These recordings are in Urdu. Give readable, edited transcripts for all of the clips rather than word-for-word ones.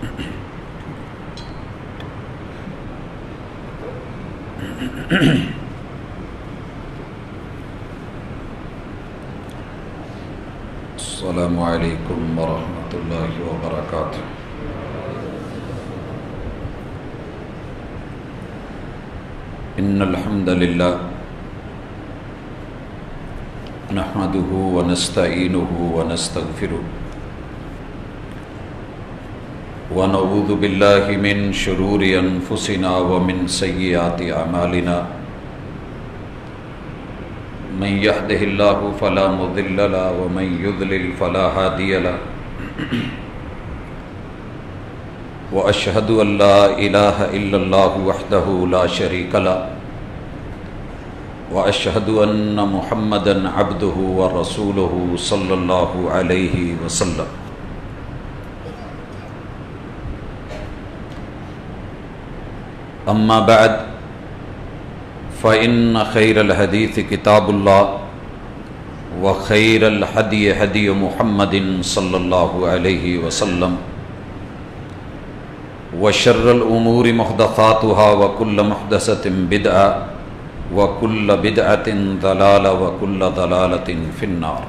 السلام علیکم ورحمۃ اللہ وبرکاتہ۔ ان الحمد للہ نحمده ونستعینه ونستغفره ونعوذ باللہ من شرور انفسنا ومن سیئات اعمالنا من يهده الله فلا مضل له ومن يضلل فلا هادي له واشهد ان لا اله الا الله وحده لا شريك له واشهد ان محمدا عبده ورسوله صلى الله عليه وسلم۔ اما بعد فإن خير الحديث كتاب الله وخير الهدي هدي محمد صلى الله عليه وسلم وشر الأمور محدثاتها وكل محدثة بدعة وكل بدعة ضلالة وكل ضلالة في النار۔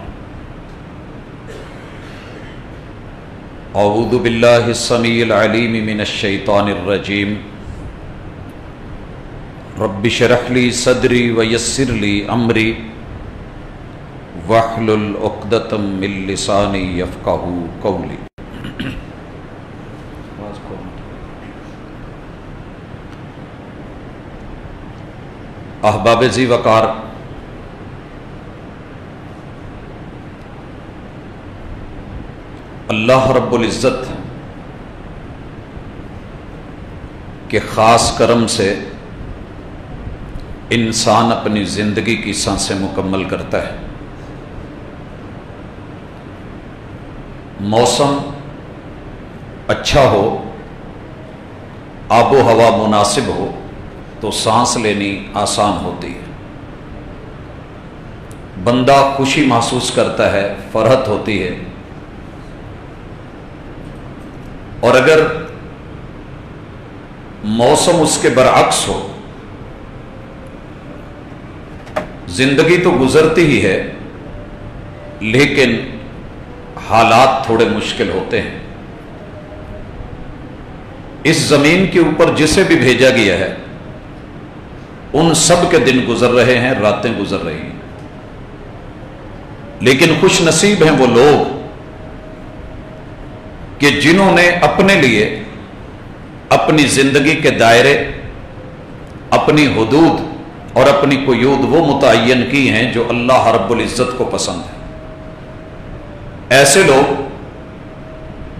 أعوذ بالله السميع العليم من الشيطان الرجيم۔ رب اشرح لي صدري ويسر لي امري واحلل عقدة من لساني يفقهوا قولي۔ احباب ذی وقار، اللہ رب العزت کے خاص کرم سے انسان اپنی زندگی کی سانسیں مکمل کرتا ہے۔ موسم اچھا ہو، آب و ہوا مناسب ہو تو سانس لینی آسان ہوتی ہے، بندہ خوشی محسوس کرتا ہے، فرحت ہوتی ہے۔ اور اگر موسم اس کے برعکس ہو، زندگی تو گزرتی ہی ہے لیکن حالات تھوڑے مشکل ہوتے ہیں۔ اس زمین کے اوپر جسے بھی بھیجا گیا ہے ان سب کے دن گزر رہے ہیں، راتیں گزر رہی ہیں، لیکن خوش نصیب ہیں وہ لوگ کہ جنہوں نے اپنے لیے اپنی زندگی کے دائرے، اپنی حدود اور اپنی قیود وہ متعین کی ہیں جو اللہ رب العزت کو پسند ہے۔ ایسے لوگ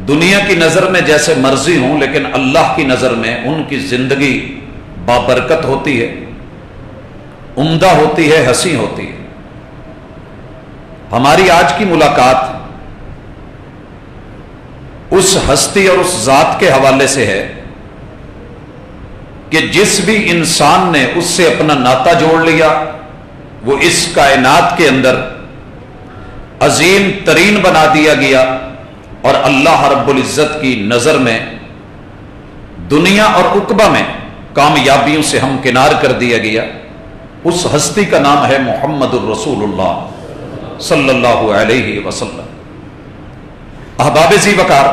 دنیا کی نظر میں جیسے مرضی ہوں لیکن اللہ کی نظر میں ان کی زندگی بابرکت ہوتی ہے، عمدہ ہوتی ہے، حسین ہوتی ہے۔ ہماری آج کی ملاقات اس ہستی اور اس ذات کے حوالے سے ہے کہ جس بھی انسان نے اس سے اپنا ناطہ جوڑ لیا وہ اس کائنات کے اندر عظیم ترین بنا دیا گیا، اور اللہ رب العزت کی نظر میں دنیا اور عقبہ میں کامیابیوں سے ہمکنار کر دیا گیا۔ اس ہستی کا نام ہے محمد الرسول اللہ صلی اللہ علیہ وسلم۔ احباب ذی وقار،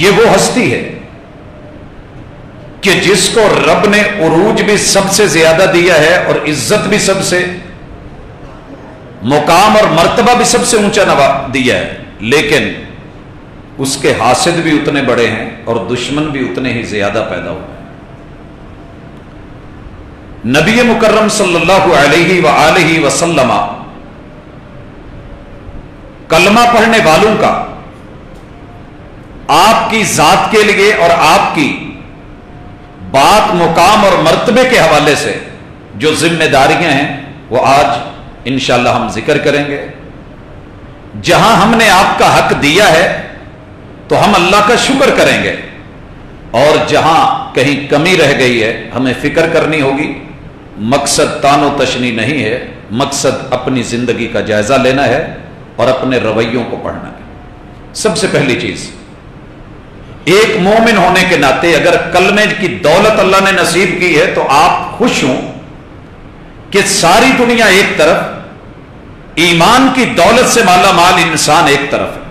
یہ وہ ہستی ہے کہ جس کو رب نے عروج بھی سب سے زیادہ دیا ہے اور عزت بھی سب سے، مقام اور مرتبہ بھی سب سے اونچا دیا ہے، لیکن اس کے حاسد بھی اتنے بڑے ہیں اور دشمن بھی اتنے ہی زیادہ پیدا ہوئے ہیں۔ نبی مکرم صلی اللہ علیہ وآلہ وسلم کلمہ پڑھنے والوں کا آپ کی ذات کے لیے اور آپ کی بات، مقام اور مرتبے کے حوالے سے جو ذمہ داریاں ہیں وہ آج انشاءاللہ ہم ذکر کریں گے۔ جہاں ہم نے آپ کا حق دیا ہے تو ہم اللہ کا شکر کریں گے، اور جہاں کہیں کمی رہ گئی ہے ہمیں فکر کرنی ہوگی۔ مقصد تان و تشنی نہیں ہے، مقصد اپنی زندگی کا جائزہ لینا ہے اور اپنے رویوں کو پڑھنا ہے۔ سب سے پہلی چیز ایک مومن ہونے کے ناطے اگر کلمے کی دولت اللہ نے نصیب کی ہے تو آپ خوش ہوں کہ ساری دنیا ایک طرف، ایمان کی دولت سے مالا مال انسان ایک طرف ہے.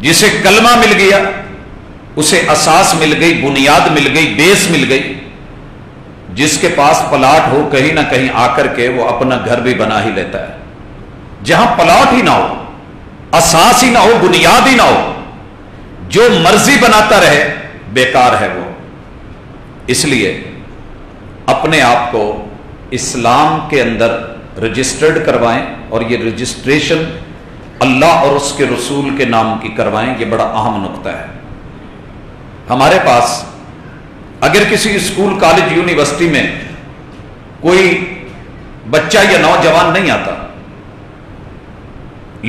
جسے کلمہ مل گیا اسے اساس مل گئی، بنیاد مل گئی، بیس مل گئی. جس کے پاس پلاٹ ہو کہیں نہ کہیں آ کر کے وہ اپنا گھر بھی بنا ہی لیتا ہے. جہاں پلاٹ ہی نہ ہو، اساس ہی نہ ہو، بنیاد ہی نہ ہو، جو مرضی بناتا رہے بیکار ہے وہ. اس لیے اپنے آپ کو اسلام کے اندر رجسٹرڈ کروائیں، اور یہ رجسٹریشن اللہ اور اس کے رسول کے نام کی کروائیں. یہ بڑا اہم نقطہ ہے. ہمارے پاس اگر کسی اسکول، کالج، یونیورسٹی میں کوئی بچہ یا نوجوان نہیں آتا،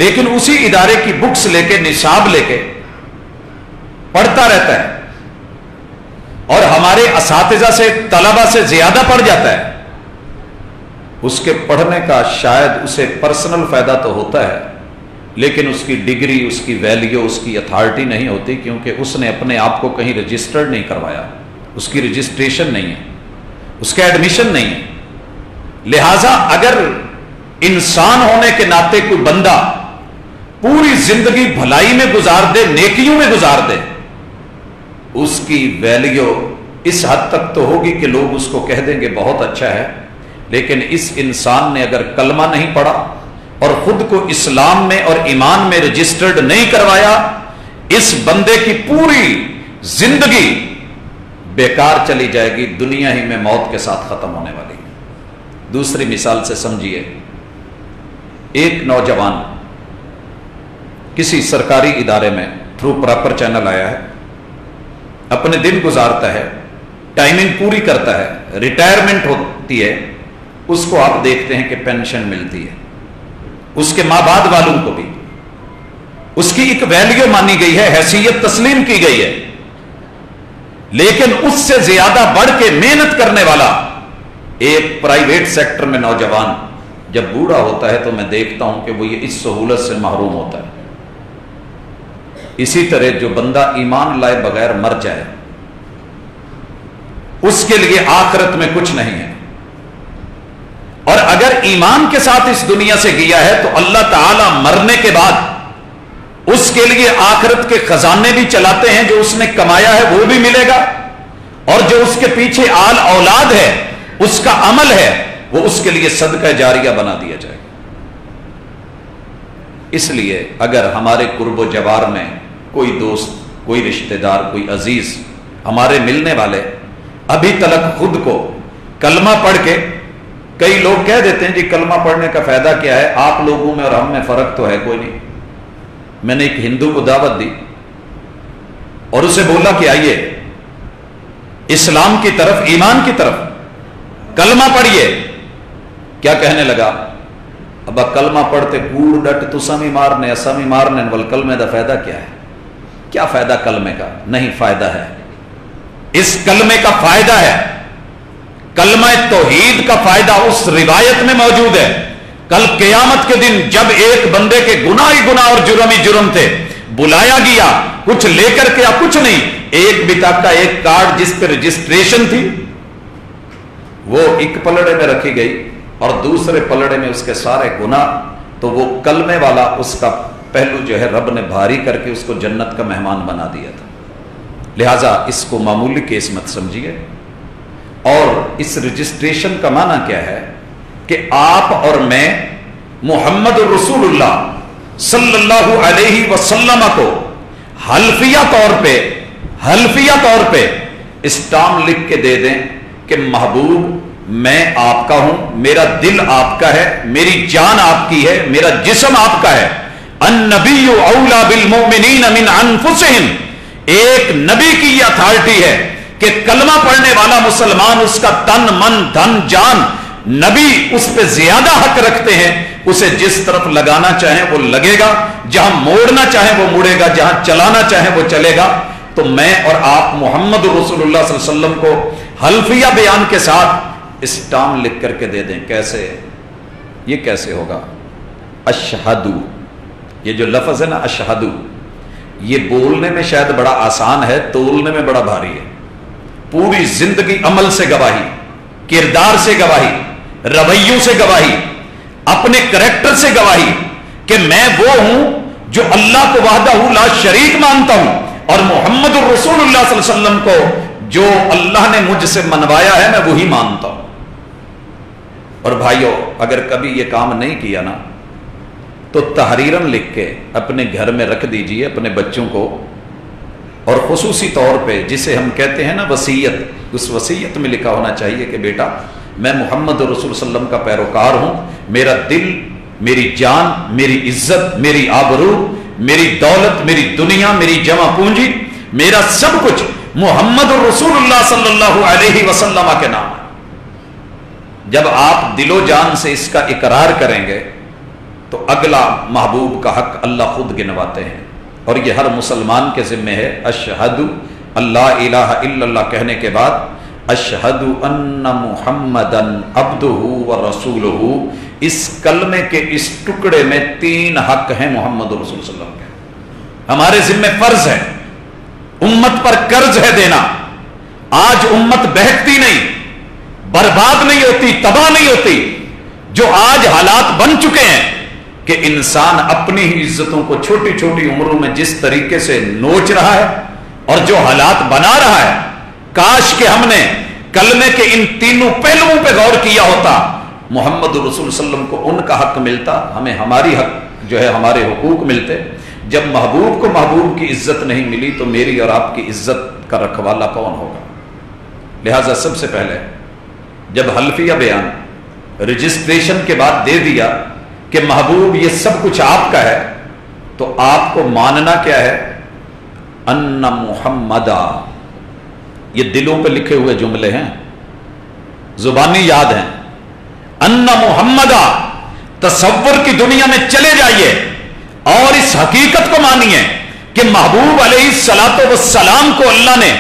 لیکن اسی ادارے کی بکس لے کے، نصاب لے کے پڑھتا رہتا ہے اور ہمارے اساتذہ سے، طلبہ سے زیادہ پڑھ جاتا ہے، اس کے پڑھنے کا شاید اسے پرسنل فائدہ تو ہوتا ہے، لیکن اس کی ڈگری، اس کی ویلیو، اس کی اتھارٹی نہیں ہوتی، کیونکہ اس نے اپنے آپ کو کہیں رجسٹرڈ نہیں کروایا. اس کی رجسٹریشن نہیں ہے، اس کا ایڈمیشن نہیں ہے. لہذا اگر انسان ہونے کے ناطے کوئی بندہ پوری زندگی بھلائی میں گزار دے، نیکیوں میں گزار دے، اس کی ویلیو اس حد تک تو ہوگی کہ لوگ اس کو کہہ دیں گے بہت اچھا ہے. لیکن اس انسان نے اگر کلمہ نہیں پڑھا اور خود کو اسلام میں اور ایمان میں رجسٹرڈ نہیں کروایا، اس بندے کی پوری زندگی بیکار چلی جائے گی، دنیا ہی میں موت کے ساتھ ختم ہونے والی. دوسری مثال سے سمجھیے. ایک نوجوان کسی سرکاری ادارے میں تھرو پراپر چینل آیا ہے، اپنے دن گزارتا ہے، ٹائمنگ پوری کرتا ہے، ریٹائرمنٹ ہوتی ہے، اس کو آپ دیکھتے ہیں کہ پینشن ملتی ہے. اس کے ماں بعد والوں کو بھی اس کی ایک ویلیو مانی گئی ہے، حیثیت تسلیم کی گئی ہے. لیکن اس سے زیادہ بڑھ کے محنت کرنے والا ایک پرائیویٹ سیکٹر میں نوجوان جب بوڑھا ہوتا ہے تو میں دیکھتا ہوں کہ وہ یہ اس سہولت سے محروم ہوتا ہے. اسی طرح جو بندہ ایمان لائے بغیر مر جائے، اس کے لیے آخرت میں کچھ نہیں ہے. اور اگر ایمان کے ساتھ اس دنیا سے گیا ہے تو اللہ تعالی مرنے کے بعد اس کے لیے آخرت کے خزانے بھی چلاتے ہیں. جو اس نے کمایا ہے وہ بھی ملے گا، اور جو اس کے پیچھے آل اولاد ہے، اس کا عمل ہے، وہ اس کے لیے صدقہ جاریہ بنا دیا جائے گا. اس لیے اگر ہمارے قرب و جوار میں کوئی دوست، کوئی رشتہ دار، کوئی عزیز ہمارے ملنے والے ابھی تلک خود کو کلمہ پڑھ کے، کئی لوگ کہہ دیتے ہیں جی کلمہ پڑھنے کا فائدہ کیا ہے، آپ لوگوں میں اور ہم میں فرق تو ہے کوئی نہیں. میں نے ایک ہندو کو دعوت دی اور اسے بولا کہ آئیے اسلام کی طرف، ایمان کی طرف، کلمہ پڑھیے. کیا کہنے لگا؟ ابا کلمہ پڑھتے کوڑ ڈٹ تو سمی مارنے اسمی مارنے ول کلمے دا فائدہ کیا ہے؟ کیا فائدہ کلمے کا؟ نہیں فائدہ ہے، اس کلمے کا فائدہ ہے. کلمہ توحید کا فائدہ اس روایت میں موجود ہے. کل قیامت کے دن جب ایک بندے کے گناہ ہی گناہ اور جرم ہی جرم تھے، بلایا گیا، کچھ لے کر کے، کچھ نہیں، ایک بتا کا ایک کارڈ جس پہ رجسٹریشن تھی وہ ایک پلڑے میں رکھی گئی اور دوسرے پلڑے میں اس کے سارے گناہ. تو وہ کلمے والا اس کا پہلو جو ہے رب نے بھاری کر کے اس کو جنت کا مہمان بنا دیا تھا. لہٰذا اس کو معمولی کیس مت سمجھیے. اور اس رجسٹریشن کا معنی کیا ہے کہ آپ اور میں محمد رسول اللہ صلی اللہ علیہ وسلم کو حلفیہ طور پہ اسٹامپ لکھ کے دے دیں کہ محبوب میں آپ کا ہوں، میرا دل آپ کا ہے، میری جان آپ کی ہے، میرا جسم آپ کا ہے. النبی اولا بالمؤمنین من انفسہم. ایک نبی کی یہ اتھارٹی ہے کہ کلمہ پڑھنے والا مسلمان، اس کا تن من دھن جان، نبی اس پہ زیادہ حق رکھتے ہیں. اسے جس طرف لگانا چاہیں وہ لگے گا، جہاں موڑنا چاہیں وہ مڑے گا، جہاں چلانا چاہیں وہ چلے گا. تو میں اور آپ محمد رسول اللہ صلی اللہ علیہ وسلم کو حلفیہ بیان کے ساتھ اسٹامپ لکھ کر کے دے دیں. کیسے؟ یہ کیسے ہوگا؟ اشہدو، یہ جو لفظ ہے نا اشہدو، یہ بولنے میں شاید بڑا آسان ہے، تولنے میں بڑا بھاری ہے۔ پوری زندگی عمل سے گواہی، کردار سے گواہی، رویوں سے گواہی، اپنے کریکٹر سے گواہی کہ میں وہ ہوں جو اللہ کو وحدہ لا شریک مانتا ہوں، اور محمد الرسول اللہ صلی اللہ علیہ وسلم کو جو اللہ نے مجھ سے منوایا ہے میں وہی مانتا ہوں۔ اور بھائیو، اگر کبھی یہ کام نہیں کیا نا تو تحریراً لکھ کے اپنے گھر میں رکھ دیجئے اپنے بچوں کو، اور خصوصی طور پہ جسے ہم کہتے ہیں نا وصیت، اس وصیت میں لکھا ہونا چاہیے کہ بیٹا میں محمد رسول صلی اللہ علیہ وسلم کا پیروکار ہوں، میرا دل، میری جان، میری عزت، میری آبرو، میری دولت، میری دنیا، میری جمع پونجی، میرا سب کچھ محمد رسول اللہ صلی اللہ علیہ وسلم کے نام ہے۔ جب آپ دل و جان سے اس کا اقرار کریں گے تو اگلا محبوب کا حق اللہ خود گنواتے ہیں، اور یہ ہر مسلمان کے ذمہ ہے۔ اشہد اللہ الہ الا اللہ کہنے کے بعد اشہد ان محمدن عبدہ ورسولہ، اس کلمے کے اس ٹکڑے میں 3 حق ہیں محمد رسول صلی اللہ علیہ وسلم کے۔ ہمارے ذمہ فرض ہے، امت پر قرض ہے دینا۔ آج امت بہکتی نہیں، برباد نہیں ہوتی، تباہ نہیں ہوتی، جو آج حالات بن چکے ہیں کہ انسان اپنی ہی عزتوں کو چھوٹی چھوٹی عمروں میں جس طریقے سے نوچ رہا ہے اور جو حالات بنا رہا ہے، کاش کہ ہم نے کلمے کے ان تینوں پہلوؤں پہ غور کیا ہوتا، محمد رسول صلی اللہ علیہ وسلم کو ان کا حق ملتا، ہمیں ہماری حق جو ہے ہمارے حقوق ملتے۔ جب محبوب کو محبوب کی عزت نہیں ملی تو میری اور آپ کی عزت کا رکھوالا کون ہوگا؟ لہذا سب سے پہلے جب حلفیہ بیان رجسٹریشن کے بعد دے دیا کہ محبوب یہ سب کچھ آپ کا ہے، تو آپ کو ماننا کیا ہے؟ ان محمدہ، یہ دلوں پہ لکھے ہوئے جملے ہیں، زبانی یاد ہیں۔ ان محمدہ، تصور کی دنیا میں چلے جائیے اور اس حقیقت کو مانیے کہ محبوب علیہ الصلوۃ والسلام کو اللہ نے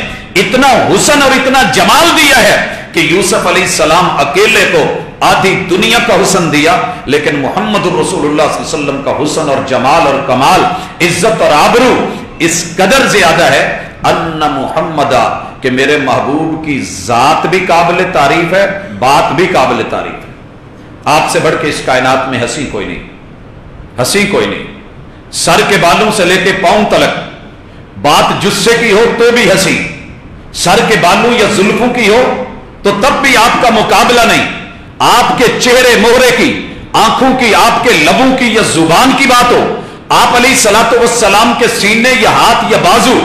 اتنا حسن اور اتنا جمال دیا ہے کہ یوسف علیہ السلام اکیلے کو آدھی دنیا کا حسن دیا، لیکن محمد رسول اللہ صلی اللہ علیہ وسلم کا حسن اور جمال اور کمال، عزت اور آبرو اس قدر زیادہ ہے ان محمدہ کہ میرے محبوب کی ذات بھی قابل تعریف ہے، بات بھی قابل تعریف ہے۔ آپ سے بڑھ کے اس کائنات میں ہنسی کوئی نہیں، ہنسی کوئی نہیں۔ سر کے بالوں سے لے کے پاؤں تلک بات جسے کی ہو تو بھی ہنسی، سر کے بالوں یا زلفوں کی ہو تو تب بھی آپ کا مقابلہ نہیں۔ آپ کے چہرے مہرے کی، آنکھوں کی، آپ کے لبوں کی یا زبان کی بات ہو، آپ علیہ الصلوۃ والسلام کے سینے یا ہاتھ یا بازو،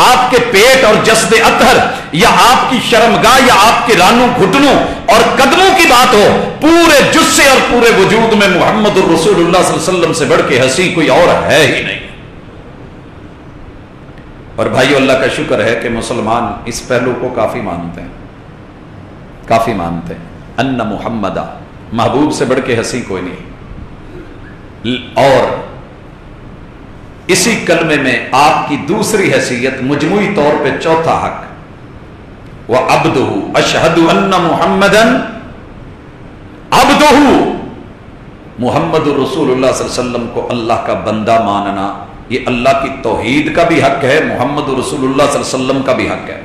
آپ کے پیٹ اور جسد اطہر یا آپ کی شرمگاہ یا آپ کے رانوں، گھٹنوں اور قدموں کی بات ہو، پورے جسے اور پورے وجود میں محمد الرسول اللہ صلی اللہ علیہ وسلم سے بڑھ کے ہنسی کوئی اور ہے ہی نہیں۔ اور بھائیو، اللہ کا شکر ہے کہ مسلمان اس پہلو کو کافی مانتے ہیں، کافی مانتے ہیں۔ ان محمدہ، محبوب سے بڑھ کے ہنسی کوئی نہیں۔ اور اسی کلمے میں آپ کی دوسری حیثیت، مجموعی طور پہ چوتھا حق، وَعَبْدُهُ، اشہد ان محمدًا عبدہ، محمد رسول اللہ صلی اللہ علیہ وسلم کو اللہ کا بندہ ماننا، یہ اللہ کی توحید کا بھی حق ہے، محمد رسول اللہ صلی اللہ علیہ وسلم کا بھی حق ہے۔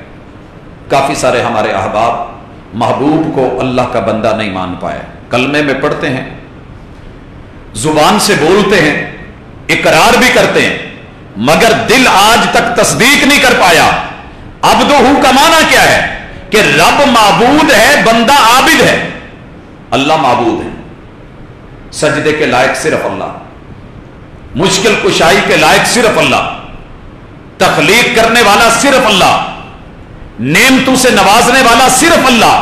کافی سارے ہمارے احباب محبوب کو اللہ کا بندہ نہیں مان پائے، کلمے میں پڑھتے ہیں، زبان سے بولتے ہیں، اقرار بھی کرتے ہیں، مگر دل آج تک تصدیق نہیں کر پایا۔ عبدہ کا معنی کیا ہے؟ کہ رب معبود ہے، بندہ عابد ہے۔ اللہ معبود ہے، سجدے کے لائق صرف اللہ، مشکل کشائی کے لائق صرف اللہ، تخلیق کرنے والا صرف اللہ، نعمتوں سے نوازنے والا صرف اللہ۔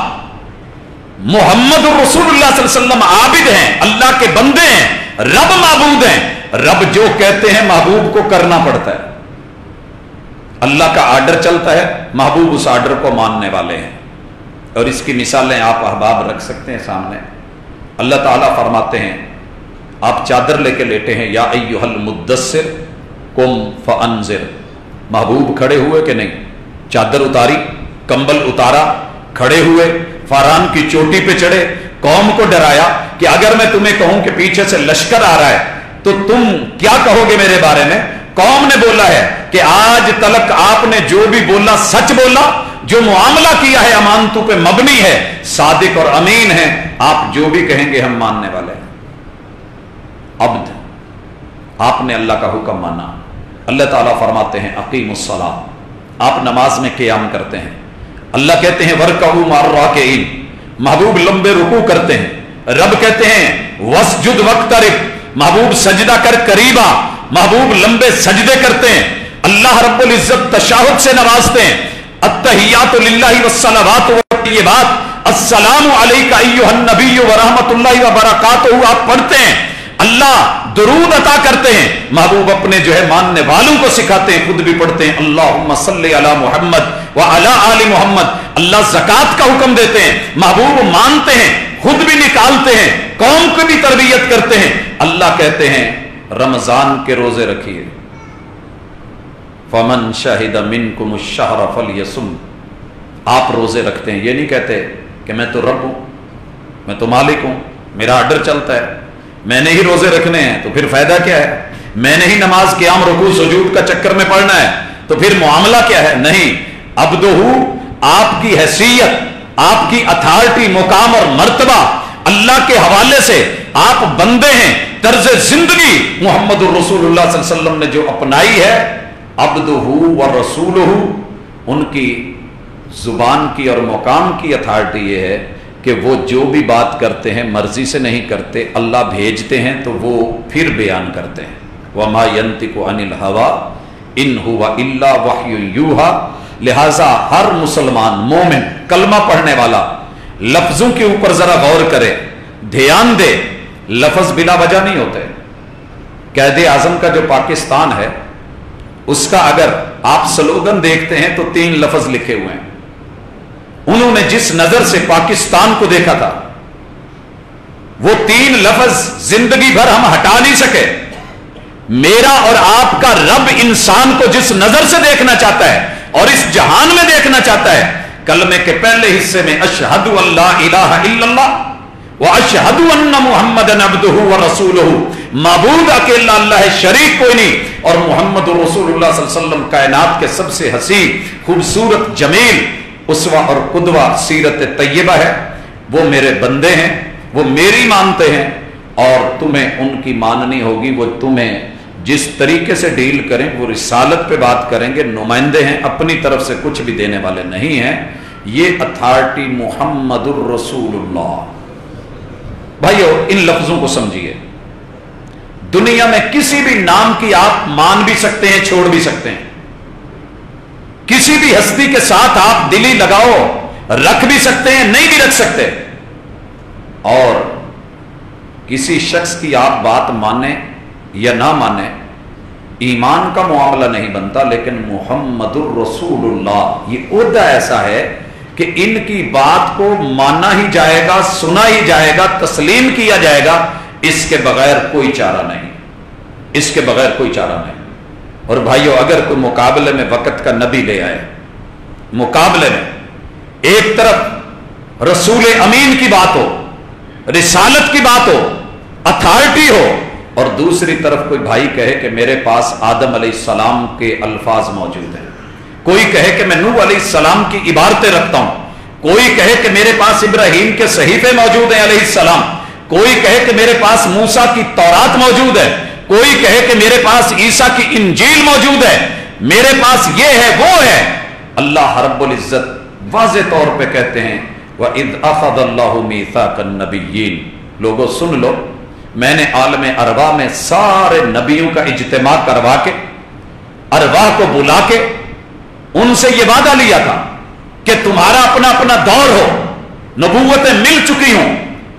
محمد رسول اللہ صلی اللہ علیہ وسلم عابد ہیں، اللہ کے بندے ہیں، رب معبود ہیں۔ رب جو کہتے ہیں محبوب کو کرنا پڑتا ہے، اللہ کا آرڈر چلتا ہے، محبوب اس آرڈر کو ماننے والے ہیں۔ اور اس کی مثالیں آپ احباب رکھ سکتے ہیں سامنے۔ اللہ تعالیٰ فرماتے ہیں، آپ چادر لے کے لیٹے ہیں، یا ایھا المدثر قم فانذر، محبوب کھڑے ہوئے کہ نہیں؟ چادر اتاری، کمبل اتارا، کھڑے ہوئے، فاران کی چوٹی پہ چڑھے، قوم کو ڈرایا کہ اگر میں تمہیں کہوں کہ پیچھے سے لشکر آ رہا ہے تو تم کیا کہو گے میرے بارے میں؟ قوم نے بولا ہے کہ آج تلک آپ نے جو بھی بولا سچ بولا، جو معاملہ کیا ہے امانتوں پہ مبنی ہے، صادق اور امین ہے، آپ جو بھی کہیں گے ہم ماننے والے ہیں۔ عبد، آپ نے اللہ کا حکم مانا۔ اللہ تعالیٰ فرماتے ہیں اقیم الصلاۃ، آپ نماز میں قیام کرتے ہیں۔ اللہ کہتے ہیں ورکعوا مع الراکعین، محبوب لمبے رکوع کرتے ہیں۔ رب کہتے ہیں واسجد واقترب، محبوب سجدہ کر قریب آ، محبوب لمبے سجدے کرتے ہیں۔ اللہ رب العزت تشہد سے نوازتے ہیں، التحیات للہ والصلوات والطیبات، السلام علیک ایھا النبی ورحمۃ اللہ وبرکاتہ آپ پڑھتے ہیں۔ اللہ درود عطا کرتے ہیں، محبوب اپنے جو ہے ماننے والوں کو سکھاتے ہیں، خود بھی پڑھتے ہیں اللہم صلی علی محمد وعلی آل محمد۔ اللہ زکوٰۃ کا حکم دیتے ہیں، محبوب مانتے ہیں، خود بھی نکالتے ہیں، قوم کو بھی تربیت کرتے ہیں۔ اللہ کہتے ہیں رمضان کے روزے رکھیے، فمن شہد منکم الشہر فلیصم، آپ روزے رکھتے ہیں۔ یہ نہیں کہتے کہ میں تو رب ہوں، میں تو مالک ہوں، میرا آرڈر چلتا ہے، میں نے ہی روزے رکھنے ہیں، تو پھر فائدہ کیا ہے؟ میں نے ہی نماز قیام رکوع سجود کا چکر میں پڑھنا ہے، تو پھر معاملہ کیا ہے؟ نہیں، عبدہ، آپ کی حیثیت، آپ کی اتھارٹی، مقام اور مرتبہ اللہ کے حوالے سے آپ بندے ہیں۔ طرز زندگی محمد الرسول اللہ صلی اللہ علیہ وسلم نے جو اپنائی ہے، عبدہ و رسولہ، ان کی زبان کی اور مقام کی اتھارٹی یہ ہے کہ وہ جو بھی بات کرتے ہیں مرضی سے نہیں کرتے، اللہ بھیجتے ہیں تو وہ پھر بیان کرتے ہیں۔ وَمَا يَنْطِقُ عَنِ الْهَوَىٰ إِنْ هُوَ إِلَّا وَحْيٌ يُوحَىٰ۔ لہٰذا ہر مسلمان مومن کلمہ پڑھنے والا لفظوں کے اوپر ذرا غور کرے، دھیان دے، لفظ بلا وجہ نہیں ہوتے۔ قائد اعظم کا جو پاکستان ہے اس کا اگر آپ سلوگن دیکھتے ہیں تو 3 لفظ لکھے ہوئے ہیں۔ انہوں نے جس نظر سے پاکستان کو دیکھا تھا وہ 3 لفظ زندگی بھر ہم ہٹا نہیں سکے۔ میرا اور آپ کا رب انسان کو جس نظر سے دیکھنا چاہتا ہے اور اس جہان میں دیکھنا چاہتا ہے، کلمے کے پہلے حصے میں اشہد ان لا الہ الا اللہ واشہد ان محمدن عبدہ ورسولہ، معبود اکیلا اللہ ہے، شریک کوئی نہیں، اور محمد رسول اللہ صلی اللہ علیہ وسلم کائنات کے سب سے حسین، خوبصورت، جمیل اسوہ اور قدوہ سیرت طیبہ ہے۔ وہ میرے بندے ہیں، وہ میری مانتے ہیں، اور تمہیں ان کی ماننی ہوگی۔ وہ تمہیں جس طریقے سے ڈیل کریں وہ رسالت پہ بات کریں گے، نمائندے ہیں، اپنی طرف سے کچھ بھی دینے والے نہیں ہیں۔ یہ اتھارٹی محمد الرسول اللہ۔ بھائیو ان لفظوں کو سمجھیے، دنیا میں کسی بھی نام کی آپ مان بھی سکتے ہیں، چھوڑ بھی سکتے ہیں، کسی بھی ہستی کے ساتھ آپ دلی لگاؤ رکھ بھی سکتے ہیں، نہیں بھی رکھ سکتے، اور کسی شخص کی آپ بات مانیں یا نہ مانیں ایمان کا معاملہ نہیں بنتا، لیکن محمد الرسول اللہ یہ عہدہ ایسا ہے کہ ان کی بات کو مانا ہی جائے گا، سنا ہی جائے گا، تسلیم کیا جائے گا، اس کے بغیر کوئی چارہ نہیں، اس کے بغیر کوئی چارہ نہیں۔ اور بھائیو اگر کوئی مقابلے میں وقت کا نبی لے آئے، مقابلے میں ایک طرف رسول امین کی بات ہو، رسالت کی بات ہو، اتھارٹی ہو، اور دوسری طرف کوئی بھائی کہے کہ میرے پاس آدم علیہ السلام کے الفاظ موجود ہیں، کوئی کہے کہ میں نوح علیہ السلام کی عبارتیں رکھتا ہوں، کوئی کہے کہ میرے پاس ابراہیم کے صحیفے موجود ہیں علیہ السلام، کوئی کہے کہ میرے پاس موسیٰ کی تورات موجود ہے، کوئی کہے کہ میرے پاس عیسیٰ کی انجیل موجود ہے، میرے پاس یہ ہے وہ ہے۔ اللہ رب العزت واضح طور پہ کہتے ہیں وَإِذْ أَخَذَ اللَّهُ مِيثَاقَ النَّبِيِّينَ، لوگوں سن لو، میں نے عالم ارواح میں سارے نبیوں کا اجتماع کروا کے، ارواح کو بلا کے ان سے یہ وعدہ لیا تھا کہ تمہارا اپنا اپنا دور ہو، نبوتیں مل چکی ہوں،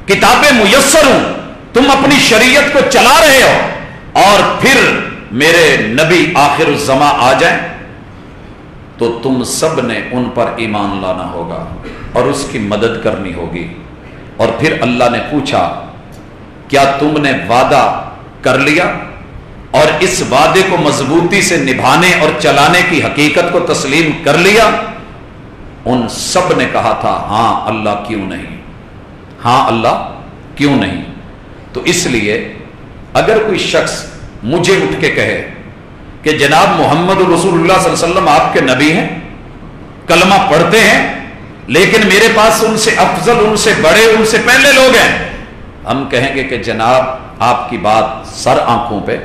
کتابیں میسر ہوں، تم اپنی شریعت کو چلا رہے ہو، اور پھر میرے نبی آخر الزمان آ جائیں تو تم سب نے ان پر ایمان لانا ہوگا اور اس کی مدد کرنی ہوگی۔ اور پھر اللہ نے پوچھا کیا تم نے وعدہ کر لیا اور اس وعدے کو مضبوطی سے نبھانے اور چلانے کی حقیقت کو تسلیم کر لیا؟ ان سب نے کہا تھا ہاں اللہ کیوں نہیں، ہاں اللہ کیوں نہیں۔ تو اس لیے اگر کوئی شخص مجھے اٹھ کے کہے کہ جناب محمد رسول اللہ صلی اللہ علیہ وسلم آپ کے نبی ہیں، کلمہ پڑھتے ہیں، لیکن میرے پاس ان سے افضل، ان سے بڑے، ان سے پہلے لوگ ہیں، ہم کہیں گے کہ جناب آپ کی بات سر آنکھوں پہ،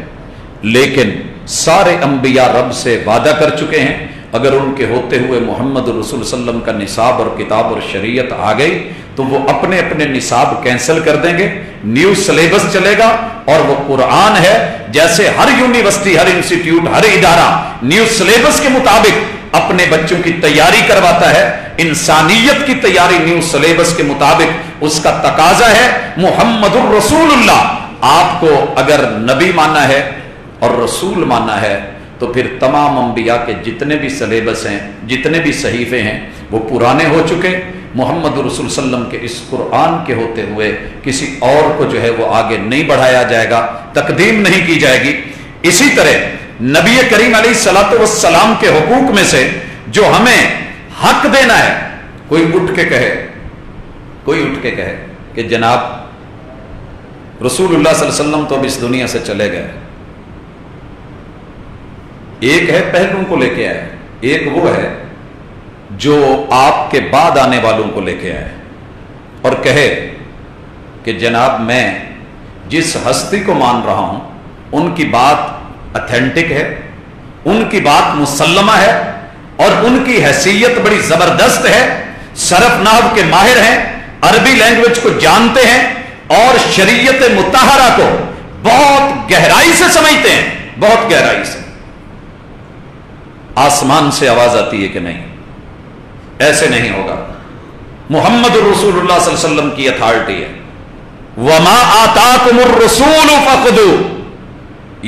لیکن سارے انبیاء رب سے وعدہ کر چکے ہیں اگر ان کے ہوتے ہوئے محمد رسول صلی اللہ علیہ وسلم کا نصاب اور کتاب اور شریعت آ گئی تو وہ اپنے اپنے نصاب کینسل کر دیں گے، نیو سلیبس چلے گا، اور وہ قرآن ہے جیسے ہر یونیورسٹی، ہر انسٹیٹیوٹ، ہر ادارہ نیو سلیبس کے مطابق اپنے بچوں کی تیاری کرواتا ہے، انسانیت کی تیاری نیو سلیبس کے مطابق اس کا تقاضا ہے۔ محمد الرسول اللہ آپ کو اگر نبی ماننا ہے اور رسول ماننا ہے تو پھر تمام انبیاء کے جتنے بھی سلیبس ہیں، جتنے بھی صحیفے ہیں، وہ پرانے ہو چکے۔ محمد رسول صلی اللہ علیہ وسلم کے اس قرآن کے ہوتے ہوئے کسی اور کو جو ہے وہ آگے نہیں بڑھایا جائے گا، تقدیم نہیں کی جائے گی۔ اسی طرح نبی کریم علیہ الصلوۃ والسلام کے حقوق میں سے جو ہمیں حق دینا ہے، کوئی اٹھ کے کہے کہ جناب رسول اللہ صلی اللہ علیہ وسلم تو اب اس دنیا سے چلے گئے، ایک ہے پہلوں کو لے کے آئے، ایک وہ ہے جو آپ کے بعد آنے والوں کو لے کے آئے اور کہے کہ جناب میں جس ہستی کو مان رہا ہوں ان کی بات اتھینٹک ہے، ان کی بات مسلمہ ہے، اور ان کی حیثیت بڑی زبردست ہے، صرف نحو کے ماہر ہیں، عربی لینگویج کو جانتے ہیں، اور شریعت مطہرہ کو بہت گہرائی سے سمجھتے ہیں، بہت گہرائی سے۔ آسمان سے آواز آتی ہے کہ نہیں، ایسے نہیں ہوگا۔ محمد رسول اللہ صلی اللہ علیہ وسلم کی اتھارٹی ہے، وَمَا آتَاكُمُ الرَّسُولُ فَخُذُوهُ،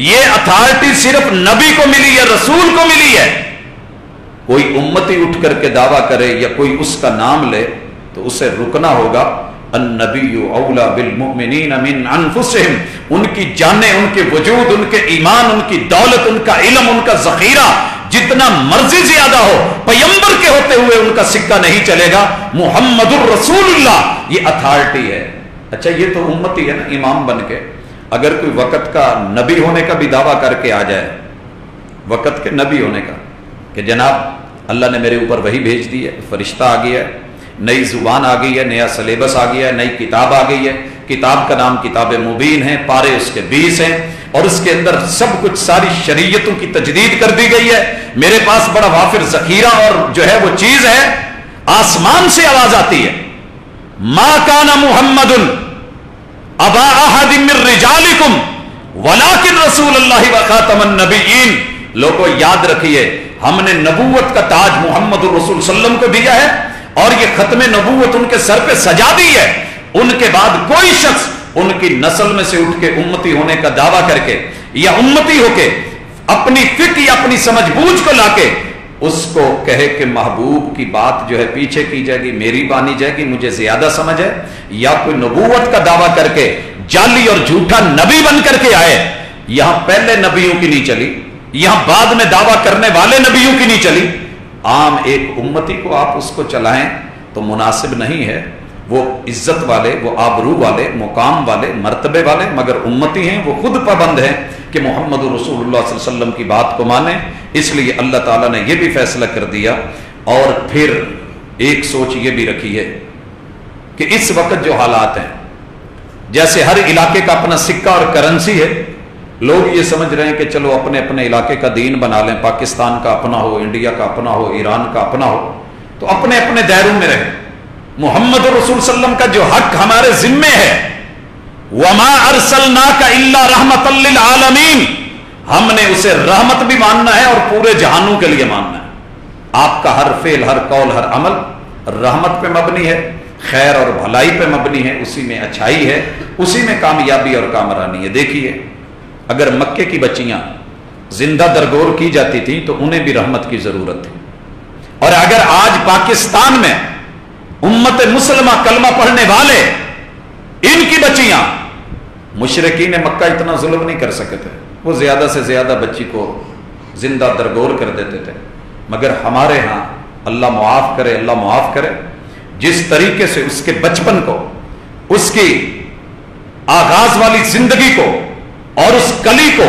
یہ اتھارٹی صرف نبی کو ملی ہے، رسول کو ملی ہے۔ کوئی امتی اٹھ کر کے دعویٰ کرے یا کوئی اس کا نام لے تو اسے رکنا ہوگا۔ النبی اولا بالمؤمنین من انفسہم، ان کی جانیں، ان کے وجود، ان کے ایمان، ان کی دولت، ان کا علم، ان کا ذخیرہ جتنا مرضی زیادہ ہو، پیغمبر کے ہوتے ہوئے ان کا سکہ نہیں چلے گا۔ محمد الرسول اللہ یہ اتھارٹی ہے۔ اچھا یہ تو امتی ہے نا، امام بن کے اگر کوئی وقت کا نبی ہونے کا بھی دعویٰ کر کے آ جائے، وقت کے نبی ہونے کا، کہ جناب اللہ نے میرے اوپر وحی بھیج دی ہے، فرشتہ آ گیا ہے، نئی زبان آ گئی ہے، نیا سلیبس آ گیا ہے، نئی کتاب آ گئی ہے، کتاب کا نام کتاب مبین ہے، پارے اس کے 20 ہیں، اور اس کے اندر سب کچھ ساری شریعتوں کی تجدید کر دی گئی ہے، میرے پاس بڑا وافر ذخیرہ اور جو ہے وہ چیز ہے۔ آسمان سے آواز آتی ہے، ما کان محمد ابا احد من رجالکم ولکن رسول اللہ وخاتم النبیین۔ لوگوں یاد رکھیے، ہم نے نبوت کا تاج محمد الرسول صلی اللہ علیہ وسلم کو دیا ہے، اور یہ ختم نبوت ان کے سر پہ سجا دی ہے۔ ان کے بعد کوئی شخص ان کی نسل میں سے اٹھ کے امتی ہونے کا دعویٰ کر کے یا امتی ہو کے اپنی فکر یا اپنی سمجھ بوجھ کو لا کے اس کو کہے کہ محبوب کی بات جو ہے پیچھے کی جائے گی، میری مانی جائے گی، مجھے زیادہ سمجھ ہے، یا کوئی نبوت کا دعویٰ کر کے جعلی اور جھوٹا نبی بن کر کے آئے، یہاں پہلے نبیوں کی نہیں چلی، یہاں بعد میں دعویٰ کرنے والے نبیوں کی نہیں چلی۔ عام ایک امتی کو آپ اس کو چلائیں تو مناسب نہیں ہے۔ وہ عزت والے، وہ آبرو والے، مقام والے، مرتبے والے مگر امتی ہیں، وہ خود پابند ہیں کہ محمد رسول اللہ صلی اللہ علیہ وسلم کی بات کو مانیں۔ اس لیے اللہ تعالیٰ نے یہ بھی فیصلہ کر دیا، اور پھر ایک سوچ یہ بھی رکھی ہے کہ اس وقت جو حالات ہیں، جیسے ہر علاقے کا اپنا سکہ اور کرنسی ہے، لوگ یہ سمجھ رہے ہیں کہ چلو اپنے اپنے علاقے کا دین بنا لیں، پاکستان کا اپنا ہو، انڈیا کا اپنا ہو، ایران کا اپنا ہو، تو اپنے اپنے دائروں میں رہیں۔ محمد رسول صلی اللہ علیہ وسلم کا جو حق ہمارے ذمے ہے، وَمَا أَرْسَلْنَاكَ إِلَّا رَحْمَةً لِّلْعَالَمِينَ، ہم نے اسے رحمت بھی ماننا ہے اور پورے جہانوں کے لیے ماننا ہے۔ آپ کا ہر فعل، ہر قول، ہر عمل رحمت پہ مبنی ہے، خیر اور بھلائی پہ مبنی ہے، اسی میں اچھائی ہے، اسی میں کامیابی اور کامرانی ہے۔ دیکھیے اگر مکے کی بچیاں زندہ درگور کی جاتی تھیں تو انہیں بھی رحمت کی ضرورت تھی، اور اگر آج پاکستان میں امت مسلمہ کلمہ پڑھنے والے ان کی بچیاں، مشرکین مکہ اتنا ظلم نہیں کر سکے تھے، وہ زیادہ سے زیادہ بچی کو زندہ درگور کر دیتے تھے، مگر ہمارے ہاں اللہ معاف کرے، اللہ معاف کرے، جس طریقے سے اس کے بچپن کو، اس کی آغاز والی زندگی کو اور اس کلی کو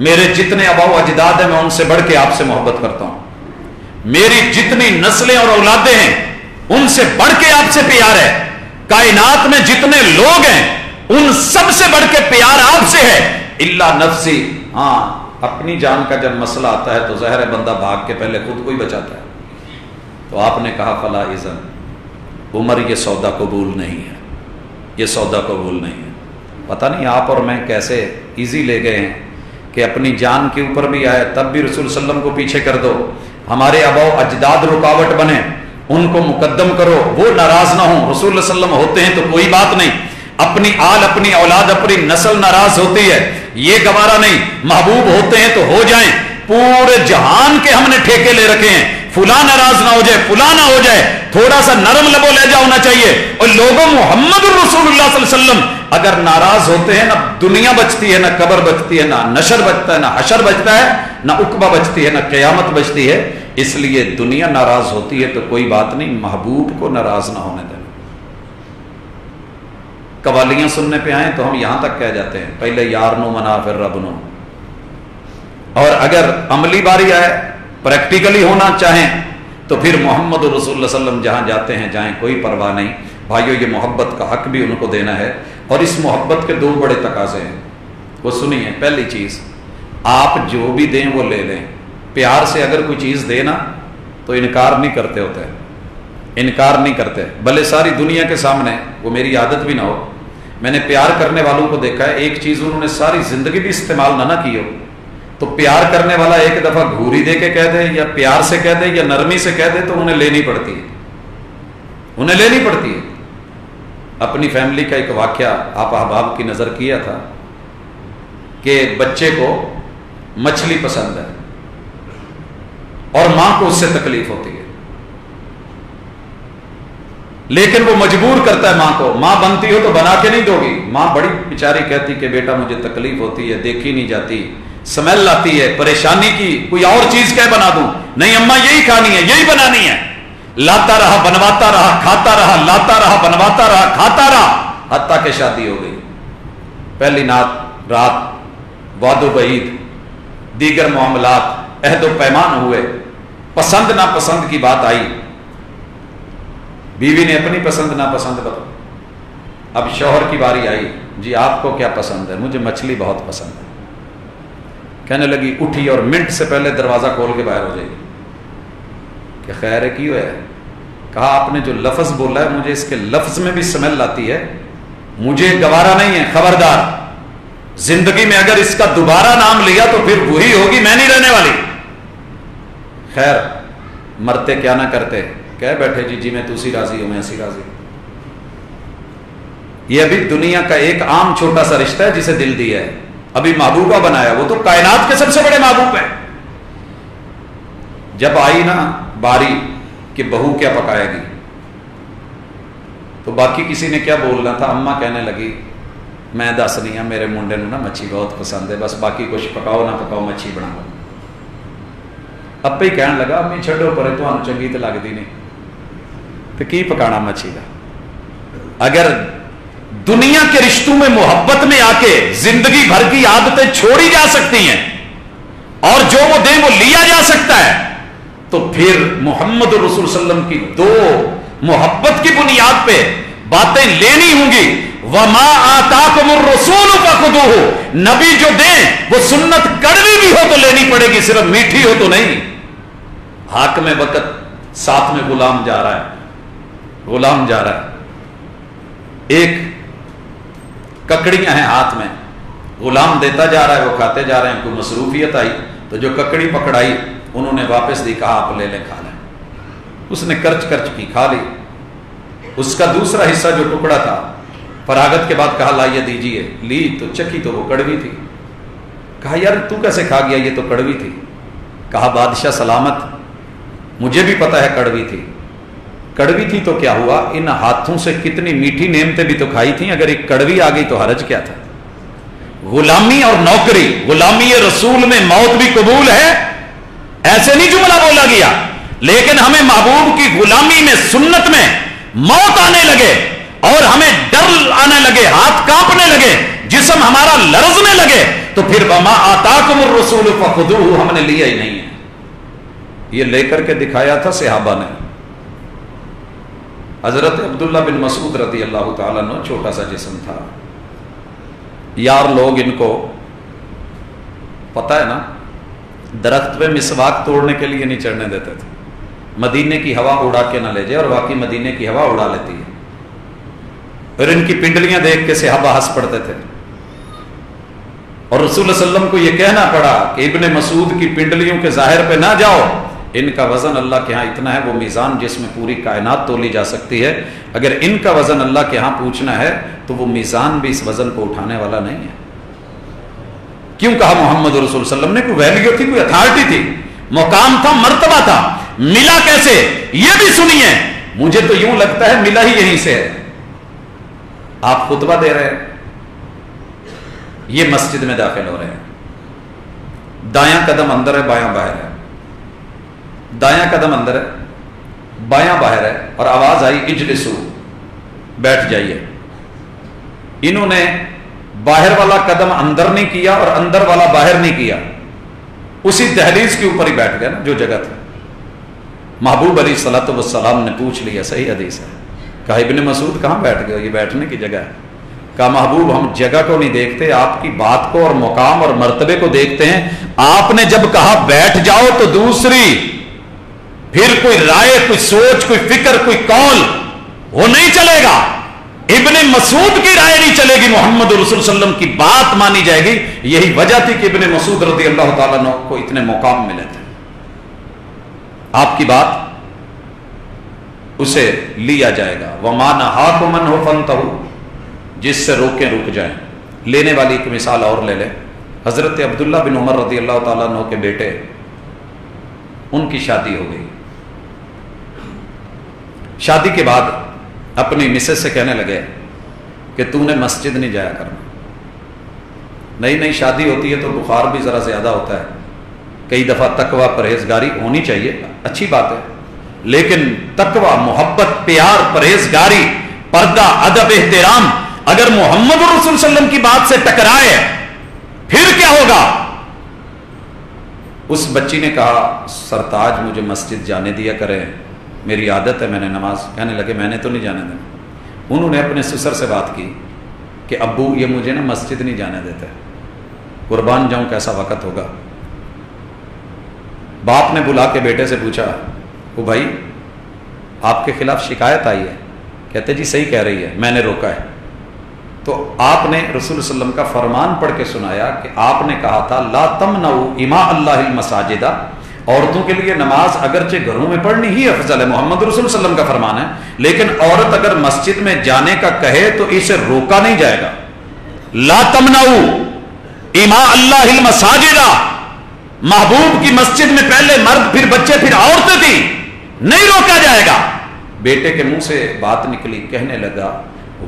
میرے جتنے آباؤ اجداد ہیں میں ان سے بڑھ کے آپ سے محبت کرتا ہوں، میری جتنی نسلیں اور اولادیں ہیں ان سے بڑھ کے آپ سے پیار ہے، کائنات میں جتنے لوگ ہیں ان سب سے بڑھ کے پیار آپ سے ہے، الا نفسی، ہاں اپنی جان کا جب مسئلہ آتا ہے تو ظاہر ہے بندہ بھاگ کے پہلے خود کو ہی بچاتا ہے۔ تو آپ نے کہا فلا اذن، عمر یہ سودا قبول نہیں ہے، یہ سودا قبول نہیں ہے۔ پتہ نہیں آپ اور میں کیسے ایزی لے گئے ہیں کہ اپنی جان کے اوپر بھی آئے تب بھی رسول صلی اللہ علیہ وسلم کو پیچھے کر دو، ہمارے آباؤ اجداد رکاوٹ بنے ان کو مقدم کرو، وہ ناراض نہ ہوں، رسول اللہ صلی اللہ علیہ وسلم ہوتے ہیں تو کوئی بات نہیں، اپنی آل اپنی اولاد اپنی نسل ناراض ہوتی ہے یہ گوارا نہیں، محبوب ہوتے ہیں تو ہو جائیں، پورے جہان کے ہم نے ٹھیکے لے رکھے ہیں، فلاں ناراض نہ ہو جائے فلاں نہ ہو جائے، تھوڑا سا نرم لب و لہجہ ہونا چاہیے، اور لوگوں محمد رسول اللہ صلی اللہ علیہ وسلم اگر ناراض ہوتے ہیں نہ دنیا بچتی ہے، نہ قبر بچتی ہے، نہ نشر بچتا ہے، نہ حشر بچتا ہے، نہ عقبہ بچتی ہے، نہ قیامت بچتی ہے۔ اس لیے دنیا ناراض ہوتی ہے تو کوئی بات نہیں، محبوب کو ناراض نہ ہونے دیں۔ قوالیاں سننے پہ آئیں تو ہم یہاں تک کہہ جاتے ہیں پہلے یار نو منا پھر رب نو، اور اگر عملی باری آئے پریکٹیکلی ہونا چاہیں تو پھر محمد رسول اللہ صلی اللہ علیہ وسلم جہاں جاتے ہیں جائیں، کوئی پرواہ نہیں۔ بھائیو یہ محبت کا حق بھی ان کو دینا ہے، اور اس محبت کے دو بڑے تقاضے ہیں، وہ سنیے۔ پہلی چیز، آپ جو بھی دیں وہ لے لیں، پیار سے اگر کوئی چیز دینا تو انکار نہیں کرتے ہوتے، انکار نہیں کرتے، بھلے ساری دنیا کے سامنے، وہ میری عادت بھی نہ ہو، میں نے پیار کرنے والوں کو دیکھا ہے ایک چیز انہوں نے ساری زندگی بھی استعمال نہ کی ہو تو پیار کرنے والا ایک دفعہ گھوری دے کے کہہ دے یا پیار سے کہہ دے یا نرمی سے کہہ دے تو انہیں لینی پڑتی ہے، انہیں لینی پڑتی ہے۔ اپنی فیملی کا ایک واقعہ آپ احباب کی نظر کیا تھا کہ بچے کو مچھلی پسند ہے اور ماں کو اس سے تکلیف ہوتی ہے، لیکن وہ مجبور کرتا ہے ماں کو، ماں بنتی ہو تو بنا کے نہیں دو گی، ماں بڑی بیچاری کہتی کہ بیٹا مجھے تکلیف ہوتی ہے، دیکھی نہیں جاتی، سمیل آتی ہے، پریشانی کی، کوئی اور چیز کیا بنا دوں؟ نہیں اماں یہی کھانی ہے، یہی بنانی ہے۔ لاتا رہا بنواتا رہا کھاتا رہا، لاتا رہا بنواتا رہا کھاتا رہا، حتیٰ کہ شادی ہو گئی۔ پہلی رات وعد و وعید، دیگر معاملات، عہد و پیمان ہوئے، پسند ناپسند کی بات آئی، بیوی نے اپنی پسند ناپسند بتا، اب شوہر کی باری آئی، جی آپ کو کیا پسند ہے؟ مجھے مچھلی بہت پسند ہے۔ کہنے لگی اٹھی اور منٹ سے پہلے دروازہ کھول کے باہر ہو جائے گی کہ خیر ہے کیوں ہے؟ کہا آپ نے جو لفظ بولا ہے مجھے اس کے لفظ میں بھی سمیل آتی ہے، مجھے گوارا نہیں ہے، خبردار زندگی میں اگر اس کا دوبارہ نام لیا تو پھر وہی ہوگی، میں نہیں رہنے والی۔ خیر مرتے کیا نہ کرتے، کہہ بیٹھے جی میں تو سی راضی ہوں، میں اسی راضی ہوں۔ یہ ابھی دنیا کا ایک عام چھوٹا سا رشتہ ہے جسے دل دیا ہے، ابھی محبوبہ بنایا، وہ تو کائنات کے سب سے بڑے محبوب ہیں۔ جب آئی نا باری کہ بہو کیا پکائے گی تو باقی کسی نے کیا بولنا تھا، اماں کہنے لگی میں دس نہیں ہوں، میرے منڈے نو نا مچھی بہت پسند ہے، بس باقی کچھ پکاؤ نہ پکاؤ مچھی بناؤ۔ اب ہی کہنے لگا امی چھڈو پرے، تمہیں چنگی تو لگتی نہیں تو کی پکانا مچھی کا۔ اگر دنیا کے رشتوں میں محبت میں آ کے زندگی بھر کی عادتیں چھوڑی جا سکتی ہیں اور جو وہ دیں وہ لیا جا سکتا ہے تو پھر محمد رسول صلی اللہ علیہ وسلم کی دو محبت کی بنیاد پہ باتیں لینی ہوں گی۔ وما آتاکم الرسول فخذوہ، نبی جو دیں وہ سنت کڑوی بھی ہو تو لینی پڑے گی، صرف میٹھی ہو تو نہیں۔ حاکم وقت ساتھ میں غلام جا رہا ہے، غلام جا رہا ہے، ایک ککڑیاں ہیں ہاتھ میں، غلام دیتا جا رہا ہے، وہ کھاتے جا رہے ہیں، کوئی مصروفیت آئی تو جو ککڑی پکڑائی انہوں نے واپس دی، کہا آپ لے لیں کھا لیں۔ اس نے کرچ کرچ کی کھا لی، اس کا دوسرا حصہ جو ٹکڑا تھا فراغت کے بعد کہا لائیے دیجیے، لی تو چکی تو وہ کڑوی تھی۔ کہا یار تو کیسے کھا گیا، یہ تو کڑوی تھی۔ کہا بادشاہ سلامت، مجھے بھی پتا ہے کڑوی تھی، کڑوی تھی تو کیا ہوا، ان ہاتھوں سے کتنی میٹھی نعمتیں بھی تو کھائی تھیں، اگر ایک کڑوی آ گئی تو حرج کیا تھا۔ غلامی اور نوکری، غلامی رسول میں موت بھی قبول ہے، ایسے نہیں جملہ بولا گیا، لیکن ہمیں محبوب کی غلامی میں سنت میں موت آنے لگے اور ہمیں ڈر آنے لگے، ہاتھ کانپنے لگے، جسم ہمارا لرزنے لگے تو تو پھر وما آتاکم الرسول فخذوہ ہم نے لیا ہی نہیں ہے. یہ لے کر کے دکھایا تھا صحابہ نے. حضرت عبداللہ بن مسعود رضی اللہ تعالیٰ عنہ چھوٹا سا جسم تھا. یار لوگ ان کو پتہ ہے نا درخت پہ مسواک توڑنے کے لیے نہیں چڑھنے دیتے تھے. مدینے کی ہوا اڑا کے نہ لے جائے، اور واقعی مدینے کی ہوا اڑا لیتی ہے. پھر ان کی پنڈلیاں دیکھ کے صحابہ ہنس پڑتے تھے، اور رسول اللہ علیہ وسلم کو یہ کہنا پڑا کہ ابن مسعود کی پنڈلیوں کے ظاہر پہ نہ جاؤ، ان کا وزن اللہ کے ہاں اتنا ہے، وہ میزان جس میں پوری کائنات تولی جا سکتی ہے، اگر ان کا وزن اللہ کے ہاں پوچھنا ہے تو وہ میزان بھی اس وزن کو اٹھانے والا نہیں ہے. کیوں کہا محمد رسول صلی اللہ علیہ وسلم نے؟ کوئی ویلیو تھی، کوئی اتھارٹی تھی، مقام تھا، مرتبہ تھا. ملا کیسے یہ بھی سنیے. مجھے تو یوں لگتا ہے ملا ہی یہیں سے ہے. آپ خطبہ دے رہے ہیں، یہ مسجد میں داخل ہو رہے ہیں، دایاں قدم اندر ہے، بایاں باہر ہے. دایاں قدم اندر ہے، بایاں باہر ہے، اور آواز آئی اجلسو، بیٹھ جائیے. انہوں نے باہر والا قدم اندر نہیں کیا اور اندر والا باہر نہیں کیا، اسی دہلیز کے اوپر ہی بیٹھ گیا نا جو جگہ تھی. محبوب علیہ الصلوۃ والسلام نے پوچھ لیا، صحیح حدیث ہے، کہا ابن مسعود کہاں بیٹھ گئے؟ یہ بیٹھنے کی جگہ ہے. کہا محبوب ہم جگہ کو نہیں دیکھتے، آپ کی بات کو اور مقام اور مرتبے کو دیکھتے ہیں. آپ نے جب کہا بیٹھ جاؤ تو دوسری پھر کوئی رائے، کوئی سوچ، کوئی فکر، کوئی قول وہ نہیں چلے گا. ابن مسعود کی رائے نہیں چلے گی، محمد رسول صلی اللہ علیہ وسلم کی بات مانی جائے گی. یہی وجہ تھی کہ ابن مسعود رضی اللہ تعالیٰ عنہ کو اتنے مقام ملے تھے. آپ کی بات اسے لیا جائے گا. وَمَا نَهَاكُمْ عَنْهُ فَانْتَهُوا، جس سے روکیں رک جائیں. لینے والی ایک مثال اور لے لیں. حضرت عبداللہ بن عمر رضی اللہ تعالیٰ عنہ کے بیٹے، ان کی شادی ہو گئی. شادی کے بعد اپنی مسز سے کہنے لگے کہ تو نے مسجد نہیں جایا کرنا. نئی نئی شادی ہوتی ہے تو بخار بھی ذرا زیادہ ہوتا ہے، کئی دفعہ تقوی پرہیزگاری ہونی چاہیے، اچھی بات ہے، لیکن تقوی، محبت، پیار، پرہیزگاری، پردہ، ادب، احترام اگر محمد رسول صلی اللہ علیہ وسلم کی بات سے ٹکرائے پھر کیا ہوگا؟ اس بچی نے کہا سرتاج مجھے مسجد جانے دیا کرے، میری عادت ہے، میں نے نماز. کہنے لگے میں نے تو نہیں جانے دینا. انہوں نے اپنے سسر سے بات کی کہ ابو یہ مجھے نا مسجد نہیں جانے دیتے، قربان جاؤں کیسا وقت ہوگا. باپ نے بلا کے بیٹے سے پوچھا وہ بھائی آپ کے خلاف شکایت آئی ہے؟ کہتے جی صحیح کہہ رہی ہے، میں نے روکا ہے. تو آپ نے رسول صلی اللہ علیہ وسلم کا فرمان پڑھ کے سنایا کہ آپ نے کہا تھا لا تمنعوا اماء اللہ المساجد، عورتوں کے لیے نماز اگرچہ گھروں میں پڑھنی ہی افضل ہے، محمد رسول صلی اللہ علیہ وسلم کا فرمان ہے، لیکن عورت اگر مسجد میں جانے کا کہے تو اسے روکا نہیں جائے گا. لا تمنعوا اماء اللہ المساجد، محبوب کی مسجد میں پہلے مرد پھر بچے پھر عورتیں تھیں، نہیں روکا جائے گا. بیٹے کے منہ سے بات نکلی، کہنے لگا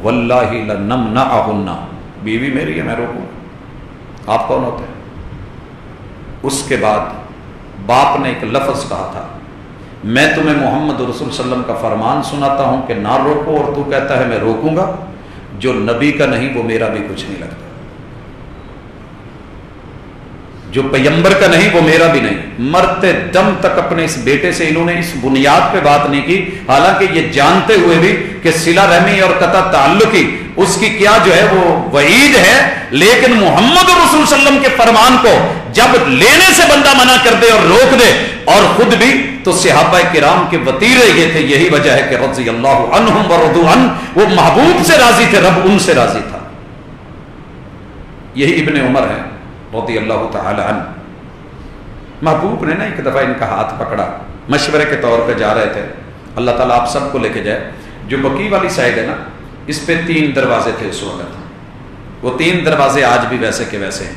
واللہ لنمنعہن، بیوی میری ہے میں روکوں. آپ کون ہوتے ہیں؟ اس کے بعد باپ نے ایک لفظ کہا تھا میں تمہیں محمد رسول صلی اللہ علیہ وسلم کا فرمان سناتا ہوں کہ نہ روکو، اور تو کہتا ہے میں روکوں گا. جو نبی کا نہیں وہ میرا بھی کچھ نہیں لگتا، جو پیغمبر کا نہیں وہ میرا بھی نہیں. مرتے دم تک اپنے اس بیٹے سے انہوں نے اس بنیاد پہ بات نہیں کی، حالانکہ یہ جانتے ہوئے بھی کہ صلہ رحمی اور قطع تعلقی اس کی کیا جو ہے وہ وعید ہے، لیکن محمد رسول صلی اللہ علیہ وسلم کے فرمان کو جب لینے سے بندہ منع کر دے اور روک دے، اور خود بھی تو صحابہ کرام کے وتیرے یہ تھے. یہی وجہ ہے کہ رضی اللہ عنہم ورضوا عنہ، وہ محبوب سے راضی تھے، رب ان سے راضی تھا. یہی ابن عمر ہے رضی اللہ تعالی عنہ. محبوب نے نا ایک دفعہ ان کا ہاتھ پکڑا، مشورے کے طور پہ جا رہے تھے. اللہ تعالیٰ آپ سب کو لے کے جائے. جو بقیع والی سائڈ ہے نا، اس پہ 3 دروازے تھے اس وقت. وہ 3 دروازے آج بھی ویسے کے ویسے ہیں.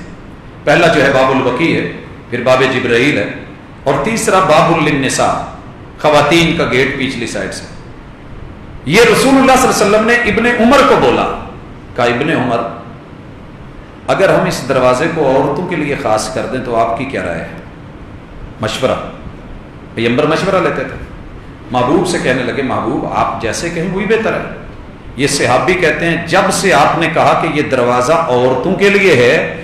پہلا جو ہے باب البقیع ہے، پھر باب جبرائیل ہے، اور تیسرا باب للنساء، خواتین کا گیٹ پچھلی سائڈ سے. یہ رسول اللہ صلی اللہ علیہ وسلم نے ابن عمر کو بولا، کہا ابن عمر اگر ہم اس دروازے کو عورتوں کے لیے خاص کر دیں تو آپ کی کیا رائے ہے؟ مشورہ، پیغمبر مشورہ لیتے تھے. محبوب سے کہنے لگے محبوب آپ جیسے کہیں وہی بہتر ہے. یہ صحابی کہتے ہیں جب سے آپ نے کہا کہ یہ دروازہ عورتوں کے لیے ہے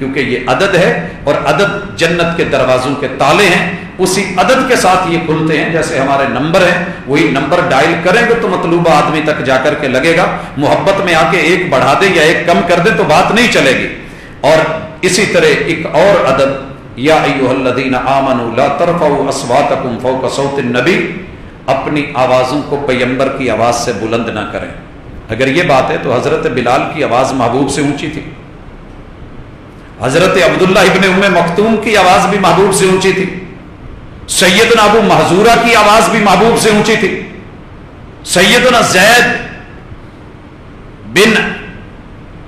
کیونکہ یہ عدد ہے اور عدد جنت کے دروازوں کے تالے ہیں، اسی عدد کے ساتھ یہ کھلتے ہیں، جیسے ہمارے نمبر ہیں، وہی نمبر ڈائل کریں گے تو مطلوبہ آدمی تک جا کر کے لگے گا۔ محبت میں آ کے ایک بڑھا دے یا ایک کم کر دے تو بات نہیں چلے گی۔ اور اسی طرح ایک اور عدد، یا ایھا الذین آمنوا لا ترفعوا اصواتکم فوق صوت النبی، اپنی آوازوں کو پیغمبر کی آواز سے بلند نہ کریں۔ اگر یہ بات ہے تو حضرت بلال کی آواز محبوب سے اونچی تھی، حضرت عبداللہ ابن ام مکتوم کی آواز بھی محبوب سے اونچی تھی، سیدنا ابو محذورہ کی آواز بھی محبوب سے اونچی تھی، سیدنا زید بن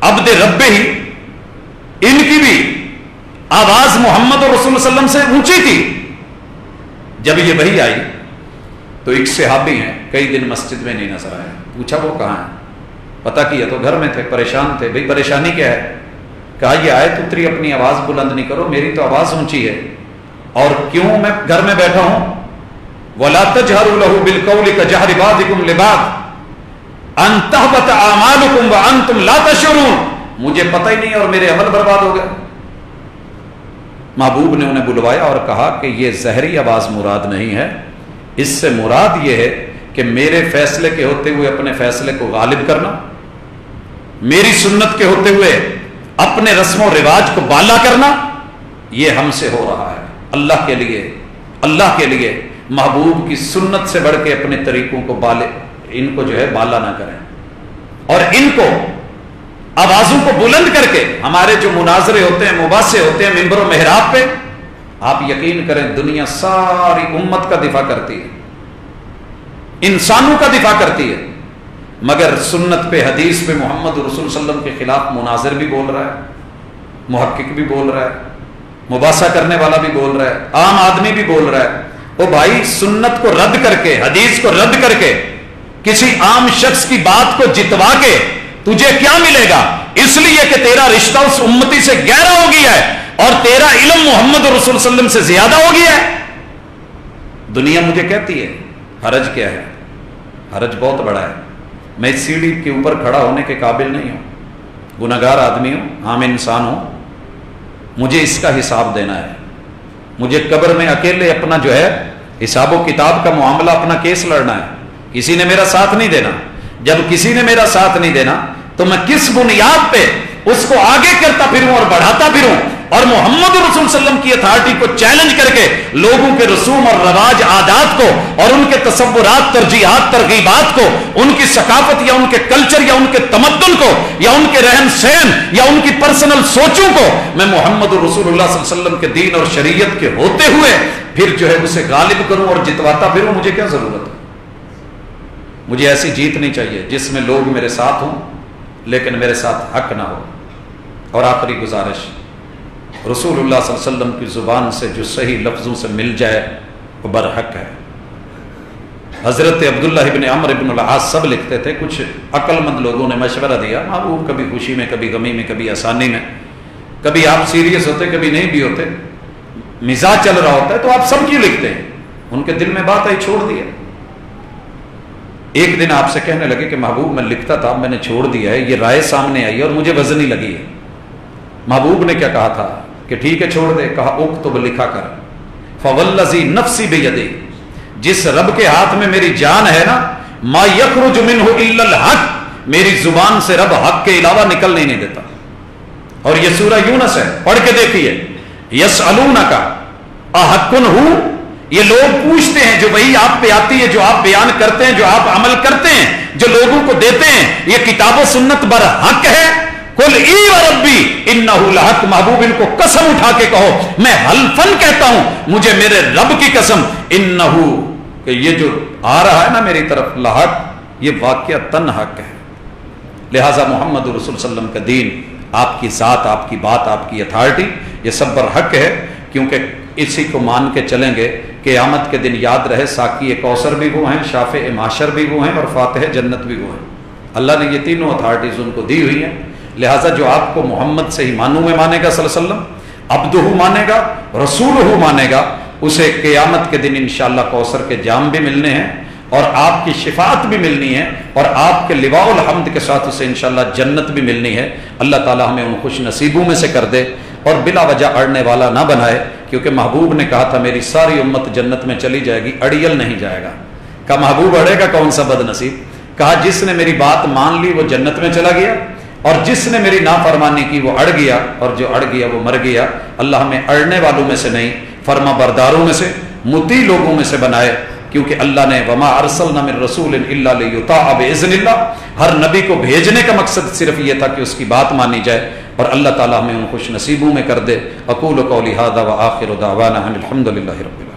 عبد ربہ ان کی بھی آواز محمد رسول اللہ صلی اللہ علیہ وسلم سے اونچی تھی۔ جب یہ وحی آئی تو ایک صحابی ہیں، کئی دن مسجد میں نہیں نظر آئے، پوچھا وہ کہاں ہیں؟ پتہ کیا تو گھر میں تھے، پریشان تھے۔ بھئی پریشانی کیا ہے؟ کہا یہ آیت اتری، اپنی آواز بلند نہیں کرو، میری تو آواز اونچی ہے، اور کیوں میں گھر میں بیٹھا ہوں؟ وَلَا تَجْهَرُوا لَهُ بِالْقَوْلِ كَجَهْرِ بَعْضِكُمْ لِبَعْضٍ أَن تَهْبَطَ أَعْمَالُكُمْ وَأَنْتُمْ لَا تَشْعُرُونَ، مجھے پتہ ہی نہیں اور میرے عمل برباد ہو گئے۔ محبوب نے انہیں بلوایا اور کہا کہ یہ زہری آواز مراد نہیں ہے، اس سے مراد یہ ہے کہ میرے فیصلے کے ہوتے ہوئے اپنے فیصلے کو غالب کرنا، میری سنت کے ہوتے ہوئے اپنے رسم و رواج کو بالا کرنا، یہ ہم سے ہو رہا ہے۔ اللہ کے لیے محبوب کی سنت سے بڑھ کے اپنے طریقوں کو ان کو جو ہے بالا نہ کریں، اور ان کو آوازوں کو بلند کر کے ہمارے جو مناظرے ہوتے ہیں، مباحثے ہوتے ہیں منبر و محراب پہ، آپ یقین کریں دنیا ساری امت کا دفاع کرتی ہے، انسانوں کا دفاع کرتی ہے، مگر سنت پہ، حدیث پہ، محمد رسول صلی اللہ علیہ وسلم کے خلاف مناظر بھی بول رہا ہے، محقق بھی بول رہا ہے، مباحثہ کرنے والا بھی بول رہا ہے، عام آدمی بھی بول رہا ہے۔ او بھائی، سنت کو رد کر کے، حدیث کو رد کر کے، کسی عام شخص کی بات کو جتوا کے تجھے کیا ملے گا؟ اس لیے کہ تیرا رشتہ اس امتی سے گہرا ہو گیا ہے اور تیرا علم محمد رسول صلی اللہ علیہ وسلم سے زیادہ ہو گیا ہے۔ دنیا مجھے کہتی ہے حرج کیا ہے؟ حرج بہت بڑا ہے، میں اس سیڑھی کے اوپر کھڑا ہونے کے قابل نہیں ہوں، گناہگار آدمی ہوں، عام انسان ہوں، مجھے اس کا حساب دینا ہے، مجھے قبر میں اکیلے اپنا جو ہے حساب و کتاب کا معاملہ، اپنا کیس لڑنا ہے، کسی نے میرا ساتھ نہیں دینا۔ جب کسی نے میرا ساتھ نہیں دینا تو میں کس بنیاد پہ اس کو آگے کرتا پھروں اور بڑھاتا پھروں، اور محمد رسول صلی اللہ علیہ وسلم کی اتھارٹی کو چیلنج کر کے لوگوں کے رسوم اور رواج، عادات کو، اور ان کے تصورات، ترجیحات، ترغیبات کو، ان کی ثقافت یا ان کے کلچر یا ان کے تمدن کو یا ان کے رہن سہن یا ان کی پرسنل سوچوں کو میں محمد رسول اللہ صلی اللہ علیہ وسلم کے دین اور شریعت کے ہوتے ہوئے پھر جو ہے اسے غالب کروں اور جتواتا پھروں، مجھے کیا ضرورت ہے؟ مجھے ایسی جیت نہیں چاہیے جس میں لوگ میرے ساتھ ہوں لیکن میرے ساتھ حق نہ ہو۔ اور آخری گزارش، رسول اللہ صلی اللہ علیہ وسلم کی زبان سے جو صحیح لفظوں سے مل جائے وہ برحق ہے۔ حضرت عبداللہ ابن عمرو ابن العاص سب لکھتے تھے، کچھ عقل مند لوگوں نے مشورہ دیا، محبوب کبھی خوشی میں، کبھی غمی میں، کبھی آسانی میں، کبھی آپ سیریس ہوتے، کبھی نہیں بھی ہوتے، مزاج چل رہا ہوتا ہے، تو آپ سب کیوں لکھتے ہیں؟ ان کے دل میں بات آئی، چھوڑ دیا۔ ایک دن آپ سے کہنے لگے کہ محبوب میں لکھتا تھا، میں نے چھوڑ دیا ہے، یہ رائے سامنے آئی اور مجھے وزنی لگی ہے۔ محبوب نے کیا کہا تھا کہ ٹھیک ہے چھوڑ دے؟ کہا اکتب، لکھا کر، فوالذی نفسی بیدی، جس رب کے ہاتھ میں میری جان ہے نا، ما یخرج منہ الا الحق، میری زبان سے رب حق کے علاوہ نکلنے نہیں دیتا۔ اور یہ سورہ یونس ہے، پڑھ کے دیکھیے، یسألونک احق ہو، یہ لوگ پوچھتے ہیں، جو وہی آپ پہ آتی ہے، جو آپ بیان کرتے ہیں، جو آپ عمل کرتے ہیں، جو لوگوں کو دیتے ہیں، یہ کتاب و سنت برحق ہے؟ قل ای وربی انہ لحق، محبوب ان کو قسم اٹھا کے کہو، میں حلفن کہتا ہوں، مجھے میرے رب کی قسم، انہ، کہ یہ جو آ رہا ہے نا میری طرف، لحق، یہ واقعتاً حق ہے۔ لہٰذا محمد رسول صلی اللہ علیہ وسلم کا دین، آپ کی ذات، آپ کی بات، آپ کی اتھارٹی، یہ سب برحق ہے، کیونکہ اسی کو مان کے چلیں گے قیامت کے دن یاد رہے ساقی کوثر بھی وہ ہیں، شافع معاشر بھی وہ ہیں، اور فاتح جنت بھی وہ ہیں۔ اللہ نے یہ تینوں اتھارٹیز ان کو دی ہوئی ہیں۔ لہٰذا جو آپ کو محمد سے ایمانوں میں مانے گا صلی اللہ علیہ وسلم، عبدہ مانے گا، رسولہ مانے گا، اسے قیامت کے دن انشاءاللہ کوثر کے جام بھی ملنے ہیں اور آپ کی شفاعت بھی ملنی ہے، اور آپ کے لواء الحمد کے ساتھ اسے انشاءاللہ جنت بھی ملنی ہے۔ اللہ تعالی ہمیں ان خوش نصیبوں میں سے کر دے۔ اور بلا وجہ اڑنے والا نہ بنائے، کیونکہ محبوب نے کہا تھا میری ساری امت جنت میں چلی جائے گی، اڑیل نہیں جائے گا۔ کہا محبوب اڑے گا کون سا بد نصیب؟ کہا جس نے میری بات مان لی وہ جنت میں چلا گیا، اور جس نے میری نافرمانی کی وہ اڑ گیا، اور جو اڑ گیا وہ مر گیا۔ اللہ ہمیں اڑنے والوں میں سے نہیں، فرما برداروں میں سے، مطیع لوگوں میں سے بنائے، کیونکہ اللہ نے وما ارسلنا من رسول الا لیطاع باذن اللہ، ہر نبی کو بھیجنے کا مقصد صرف یہ تھا کہ اس کی بات مانی جائے، اور اللہ تعالیٰ ہمیں ان خوش نصیبوں میں کر دے۔ اقول قولی ھذا وآخر دعوانا ان الحمد للہ رب العالمین۔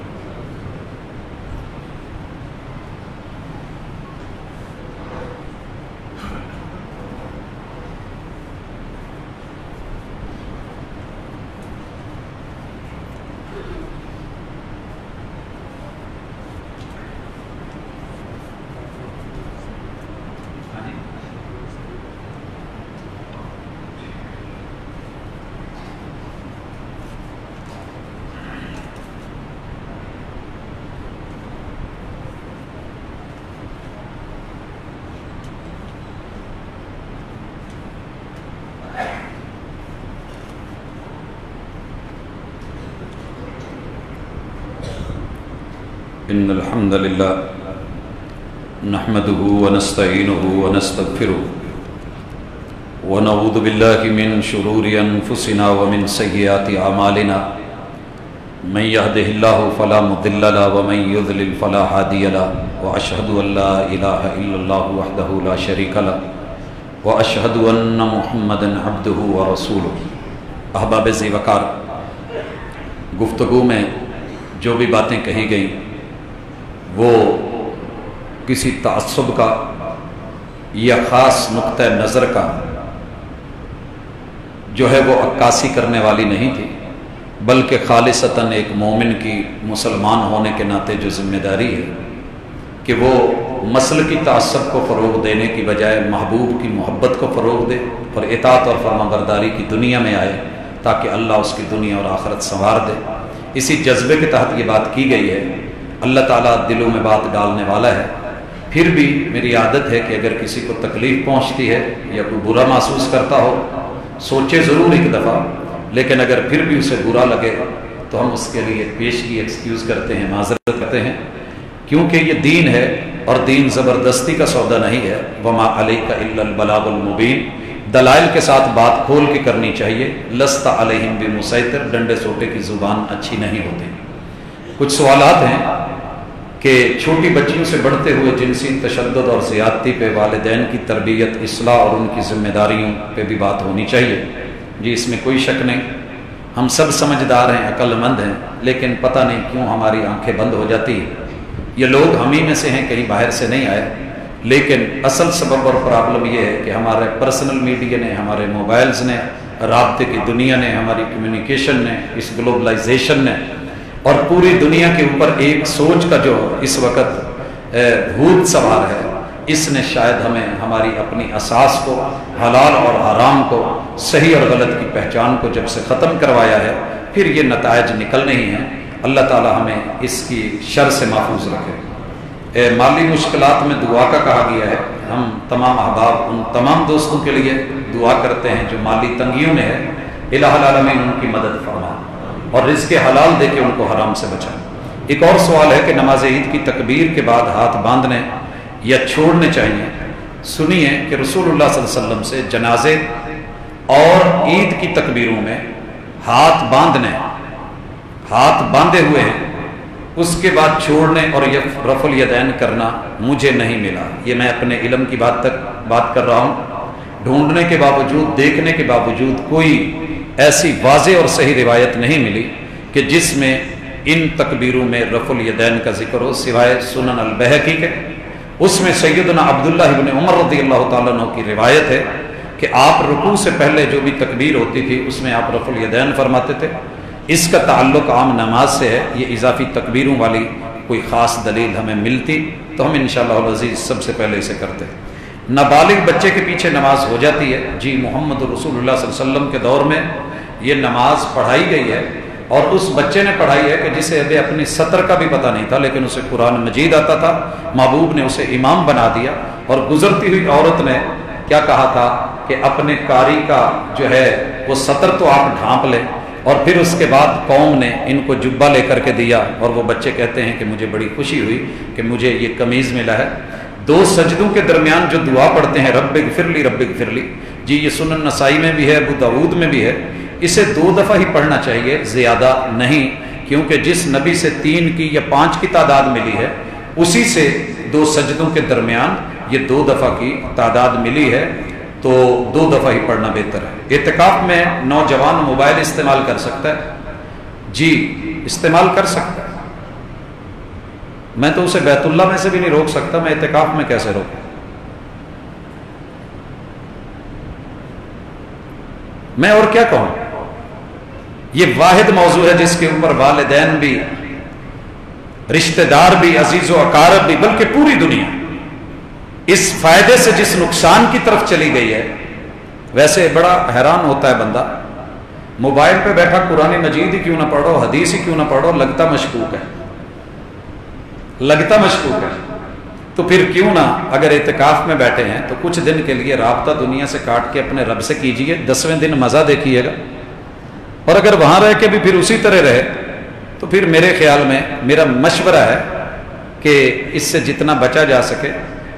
ان الحمد للہ نحمده ونستعینه ونستغفره ونعوذ باللہ من شرور انفسنا ومن سیئات اعمالنا من يهده الله فلا مضل له ومن يضلل فلا هادي له واشهد ان لا اله الا الله وحده لا شريك له واشهد ان محمدا عبده ورسوله۔ احباب ذی وقار، گفتگو میں جو بھی باتیں کہی گئیں وہ کسی تعصب کا یا خاص نقطہ نظر کا جو ہے وہ عکاسی کرنے والی نہیں تھی، بلکہ خالصتاً ایک مومن کی مسلمان ہونے کے ناطے جو ذمہ داری ہے کہ وہ مسلکی تعصب کو فروغ دینے کی بجائے محبوب کی محبت کو فروغ دے اور اطاعت اور فرمانبرداری کی دنیا میں آئے، تاکہ اللہ اس کی دنیا اور آخرت سنوار دے۔ اسی جذبے کے تحت یہ بات کی گئی ہے۔ اللہ تعالیٰ دلوں میں بات ڈالنے والا ہے۔ پھر بھی میری عادت ہے کہ اگر کسی کو تکلیف پہنچتی ہے یا کوئی برا محسوس کرتا ہو، سوچے ضرور ایک دفعہ، لیکن اگر پھر بھی اسے برا لگے تو ہم اس کے لیے پیشگی ایکسکیوز کرتے ہیں، معذرت کرتے ہیں، کیونکہ یہ دین ہے اور دین زبردستی کا سودا نہیں ہے۔ وما علیک الا البلاغ المبین، دلائل کے ساتھ بات کھول کے کرنی چاہیے۔ لست علیہم بمسیطر، ڈنڈے سوٹے کی زبان اچھی نہیں ہوتی۔ کچھ سوالات ہیں کہ چھوٹی بچیوں سے بڑھتے ہوئے جنسی تشدد اور زیادتی پہ والدین کی تربیت، اصلاح اور ان کی ذمہ داریوں پہ بھی بات ہونی چاہیے۔ جی اس میں کوئی شک نہیں، ہم سب سمجھدار ہیں، عقل مند ہیں، لیکن پتہ نہیں کیوں ہماری آنکھیں بند ہو جاتی ہیں۔ یہ لوگ ہم ہی میں سے ہیں، کہیں باہر سے نہیں آئے، لیکن اصل سبب اور پرابلم یہ ہے کہ ہمارے پرسنل میڈیا نے، ہمارے موبائلز نے، رابطے کی دنیا نے، ہماری کمیونیکیشن نے، اس گلوبلائزیشن نے، اور پوری دنیا کے اوپر ایک سوچ کا جو اس وقت بھوت سوار ہے، اس نے شاید ہمیں ہماری اپنی اساس کو، حلال اور حرام کو، صحیح اور غلط کی پہچان کو جب سے ختم کروایا ہے، پھر یہ نتائج نکلنے ہی ہیں۔ اللہ تعالی ہمیں اس کی شر سے محفوظ رکھے۔ مالی مشکلات میں دعا کا کہا گیا ہے۔ ہم تمام احباب ان تمام دوستوں کے لیے دعا کرتے ہیں جو مالی تنگیوں میں ہے، الہ العالمین ان کی مدد فرما اور رزق حلال دے کے ان کو حرام سے بچائے۔ ایک اور سوال ہے کہ نماز عید کی تکبیر کے بعد ہاتھ باندھنے یا چھوڑنے چاہیے۔ سنیے کہ رسول اللہ صلی اللہ علیہ وسلم سے جنازے اور عید کی تکبیروں میں ہاتھ باندھے ہوئے ہیں، اس کے بعد چھوڑنے اور رفع الیدین کرنا مجھے نہیں ملا۔ یہ میں اپنے علم کی بات کر رہا ہوں، ڈھونڈنے کے باوجود، دیکھنے کے باوجود کوئی ایسی واضح اور صحیح روایت نہیں ملی کہ جس میں ان تکبیروں میں رفع الیدین کا ذکر ہو، سوائے سنن البیہقی کے۔ اس میں سیدنا عبداللہ ابن عمر رضی اللہ تعالیٰ عنہ کی روایت ہے کہ آپ رکوع سے پہلے جو بھی تکبیر ہوتی تھی اس میں آپ رفع الیدین فرماتے تھے۔ اس کا تعلق عام نماز سے ہے، یہ اضافی تکبیروں والی کوئی خاص دلیل ہمیں ملتی تو ہم انشاءاللہ العزیز سب سے پہلے اسے کرتے ہیں۔ نابالغ بچے کے پیچھے نماز ہو جاتی ہے، جی محمد رسول اللہ صلی اللہ علیہ وسلم کے دور میں یہ نماز پڑھائی گئی ہے، اور اس بچے نے پڑھائی ہے کہ جسے اپنی سطر کا بھی پتہ نہیں تھا، لیکن اسے قرآن مجید آتا تھا، محبوب نے اسے امام بنا دیا۔ اور گزرتی ہوئی عورت نے کیا کہا تھا کہ اپنے قاری کا جو ہے وہ سطر تو آپ ڈھانپ لیں، اور پھر اس کے بعد قوم نے ان کو جبہ لے کر کے دیا، اور وہ بچے کہتے ہیں کہ مجھے بڑی خوشی ہوئی کہ مجھے یہ قمیض ملا ہے۔ 2 سجدوں کے درمیان جو دعا پڑھتے ہیں رب اغفر لی رب اغفر لی، جی یہ سنن نسائی میں بھی ہے، ابو داؤد میں بھی ہے، اسے 2 دفعہ ہی پڑھنا چاہیے، زیادہ نہیں، کیونکہ جس نبی سے 3 کی یا 5 کی تعداد ملی ہے اسی سے 2 سجدوں کے درمیان یہ 2 دفعہ کی تعداد ملی ہے، تو 2 دفعہ ہی پڑھنا بہتر ہے۔ اعتکاف میں نوجوان موبائل استعمال کر سکتا ہے؟ جی استعمال کر سکتا ہے، میں تو اسے بیت اللہ میں سے بھی نہیں روک سکتا، میں اعتکاف میں کیسے روکوں؟ میں اور کیا کہوں؟ یہ واحد موضوع ہے جس کے اوپر والدین بھی، رشتہ دار بھی، عزیز و اقارب بھی، بلکہ پوری دنیا اس فائدے سے جس نقصان کی طرف چلی گئی ہے۔ ویسے بڑا حیران ہوتا ہے بندہ، موبائل پہ بیٹھا قرآن مجید ہی کیوں نہ پڑھو، حدیث ہی کیوں نہ پڑھو، لگتا مشکوک ہے، لگتا مشکوک ہے۔ تو پھر کیوں نہ اگر اعتکاف میں بیٹھے ہیں تو کچھ دن کے لیے رابطہ دنیا سے کاٹ کے اپنے رب سے کیجئے، 10ویں دن مزہ دیکھیے گا، اور اگر وہاں رہ کے بھی پھر اسی طرح رہے تو پھر میرے خیال میں میرا مشورہ ہے کہ اس سے جتنا بچا جا سکے،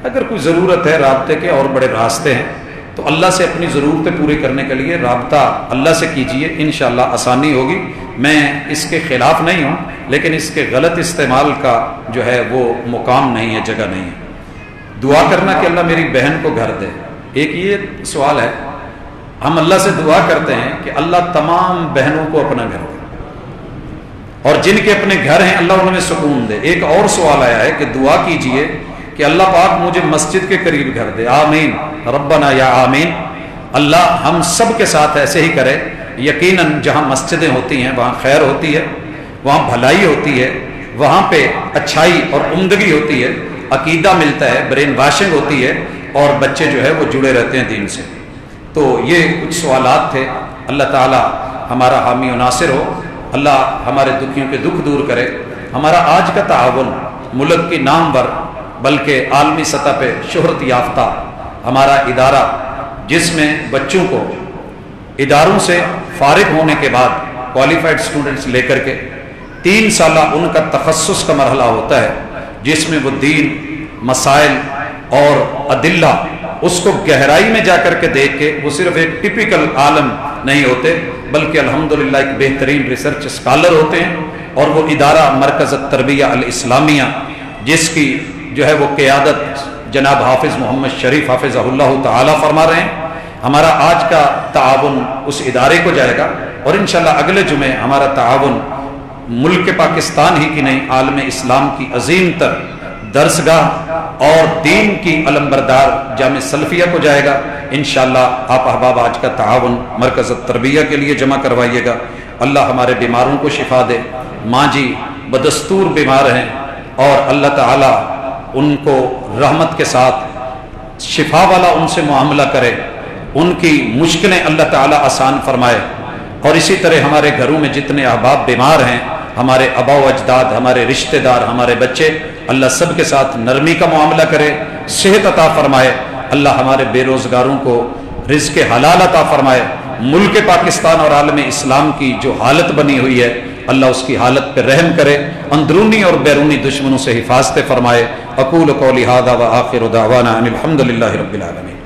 اگر کوئی ضرورت ہے رابطے کے اور بڑے راستے ہیں تو اللہ سے اپنی ضرورتیں پوری کرنے کے لیے رابطہ اللہ سے کیجئے، انشاءاللہ آسانی ہوگی۔ میں اس کے خلاف نہیں ہوں، لیکن اس کے غلط استعمال کا جو ہے وہ مقام نہیں ہے، جگہ نہیں ہے۔ دعا کرنا کہ اللہ میری بہن کو گھر دے، ایک یہ سوال ہے، ہم اللہ سے دعا کرتے ہیں کہ اللہ تمام بہنوں کو اپنا گھر دے، اور جن کے اپنے گھر ہیں اللہ انہیں سکون دے۔ ایک اور سوال آیا ہے کہ دعا کیجئے کہ اللہ پاک مجھے مسجد کے قریب گھر دے، آمین ربنا یا آمین۔ اللہ ہم سب کے ساتھ ایسے ہی کرے۔ یقیناً جہاں مسجدیں ہوتی ہیں وہاں خیر ہوتی ہے، وہاں بھلائی ہوتی ہے، وہاں پہ اچھائی اور عمدگی ہوتی ہے، عقیدہ ملتا ہے، برین واشنگ ہوتی ہے، اور بچے جو ہے وہ جڑے رہتے ہیں دین سے۔ تو یہ کچھ سوالات تھے۔ اللہ تعالی ہمارا حامی و ناصر ہو، اللہ ہمارے دکھیوں کے دکھ دور کرے۔ ہمارا آج کا تعاون ملک کی نامور بلکہ عالمی سطح پہ شہرت یافتہ ہمارا ادارہ، جس میں بچوں کو اداروں سے فارغ ہونے کے بعد کوالیفائڈ سٹوڈنٹس لے کر کے 3 سالہ ان کا تخصص کا مرحلہ ہوتا ہے، جس میں وہ دین، مسائل اور ادلہ اس کو گہرائی میں جا کر کے دیکھ کے، وہ صرف ایک ٹپیکل عالم نہیں ہوتے بلکہ الحمدللہ ایک بہترین ریسرچ اسکالر ہوتے ہیں۔ اور وہ ادارہ مرکز التربیہ الاسلامیہ، جس کی جو ہے وہ قیادت جناب حافظ محمد شریف حافظہ اللہ تعالی فرما رہے ہیں۔ ہمارا آج کا تعاون اس ادارے کو جائے گا، اور انشاءاللہ اگلے جمعے ہمارا تعاون ملک پاکستان ہی کی نہیں، عالم اسلام کی عظیم تر درسگاہ اور دین کی علمبردار جامع سلفیہ کو جائے گا۔ انشاءاللہ آپ احباب آج کا تعاون مرکز التربیہ کے لیے جمع کروائیے گا۔ اللہ ہمارے بیماروں کو شفا دے۔ ماں جی بدستور بیمار ہیں، اور اللہ تعالی ان کو رحمت کے ساتھ شفا والا ان سے معاملہ کرے، ان کی مشکلیں اللہ تعالی آسان فرمائے۔ اور اسی طرح ہمارے گھروں میں جتنے احباب بیمار ہیں، ہمارے آبا و اجداد، ہمارے رشتہ دار، ہمارے بچے، اللہ سب کے ساتھ نرمی کا معاملہ کرے، صحت عطا فرمائے۔ اللہ ہمارے بے روزگاروں کو رزق حلال عطا فرمائے۔ ملک پاکستان اور عالم اسلام کی جو حالت بنی ہوئی ہے، اللہ اس کی حالت پہ رحم کرے، اندرونی اور بیرونی دشمنوں سے حفاظت فرمائے۔ اقول قولی ھذا وآخر دعوانا ان الحمد للہ رب العالمین۔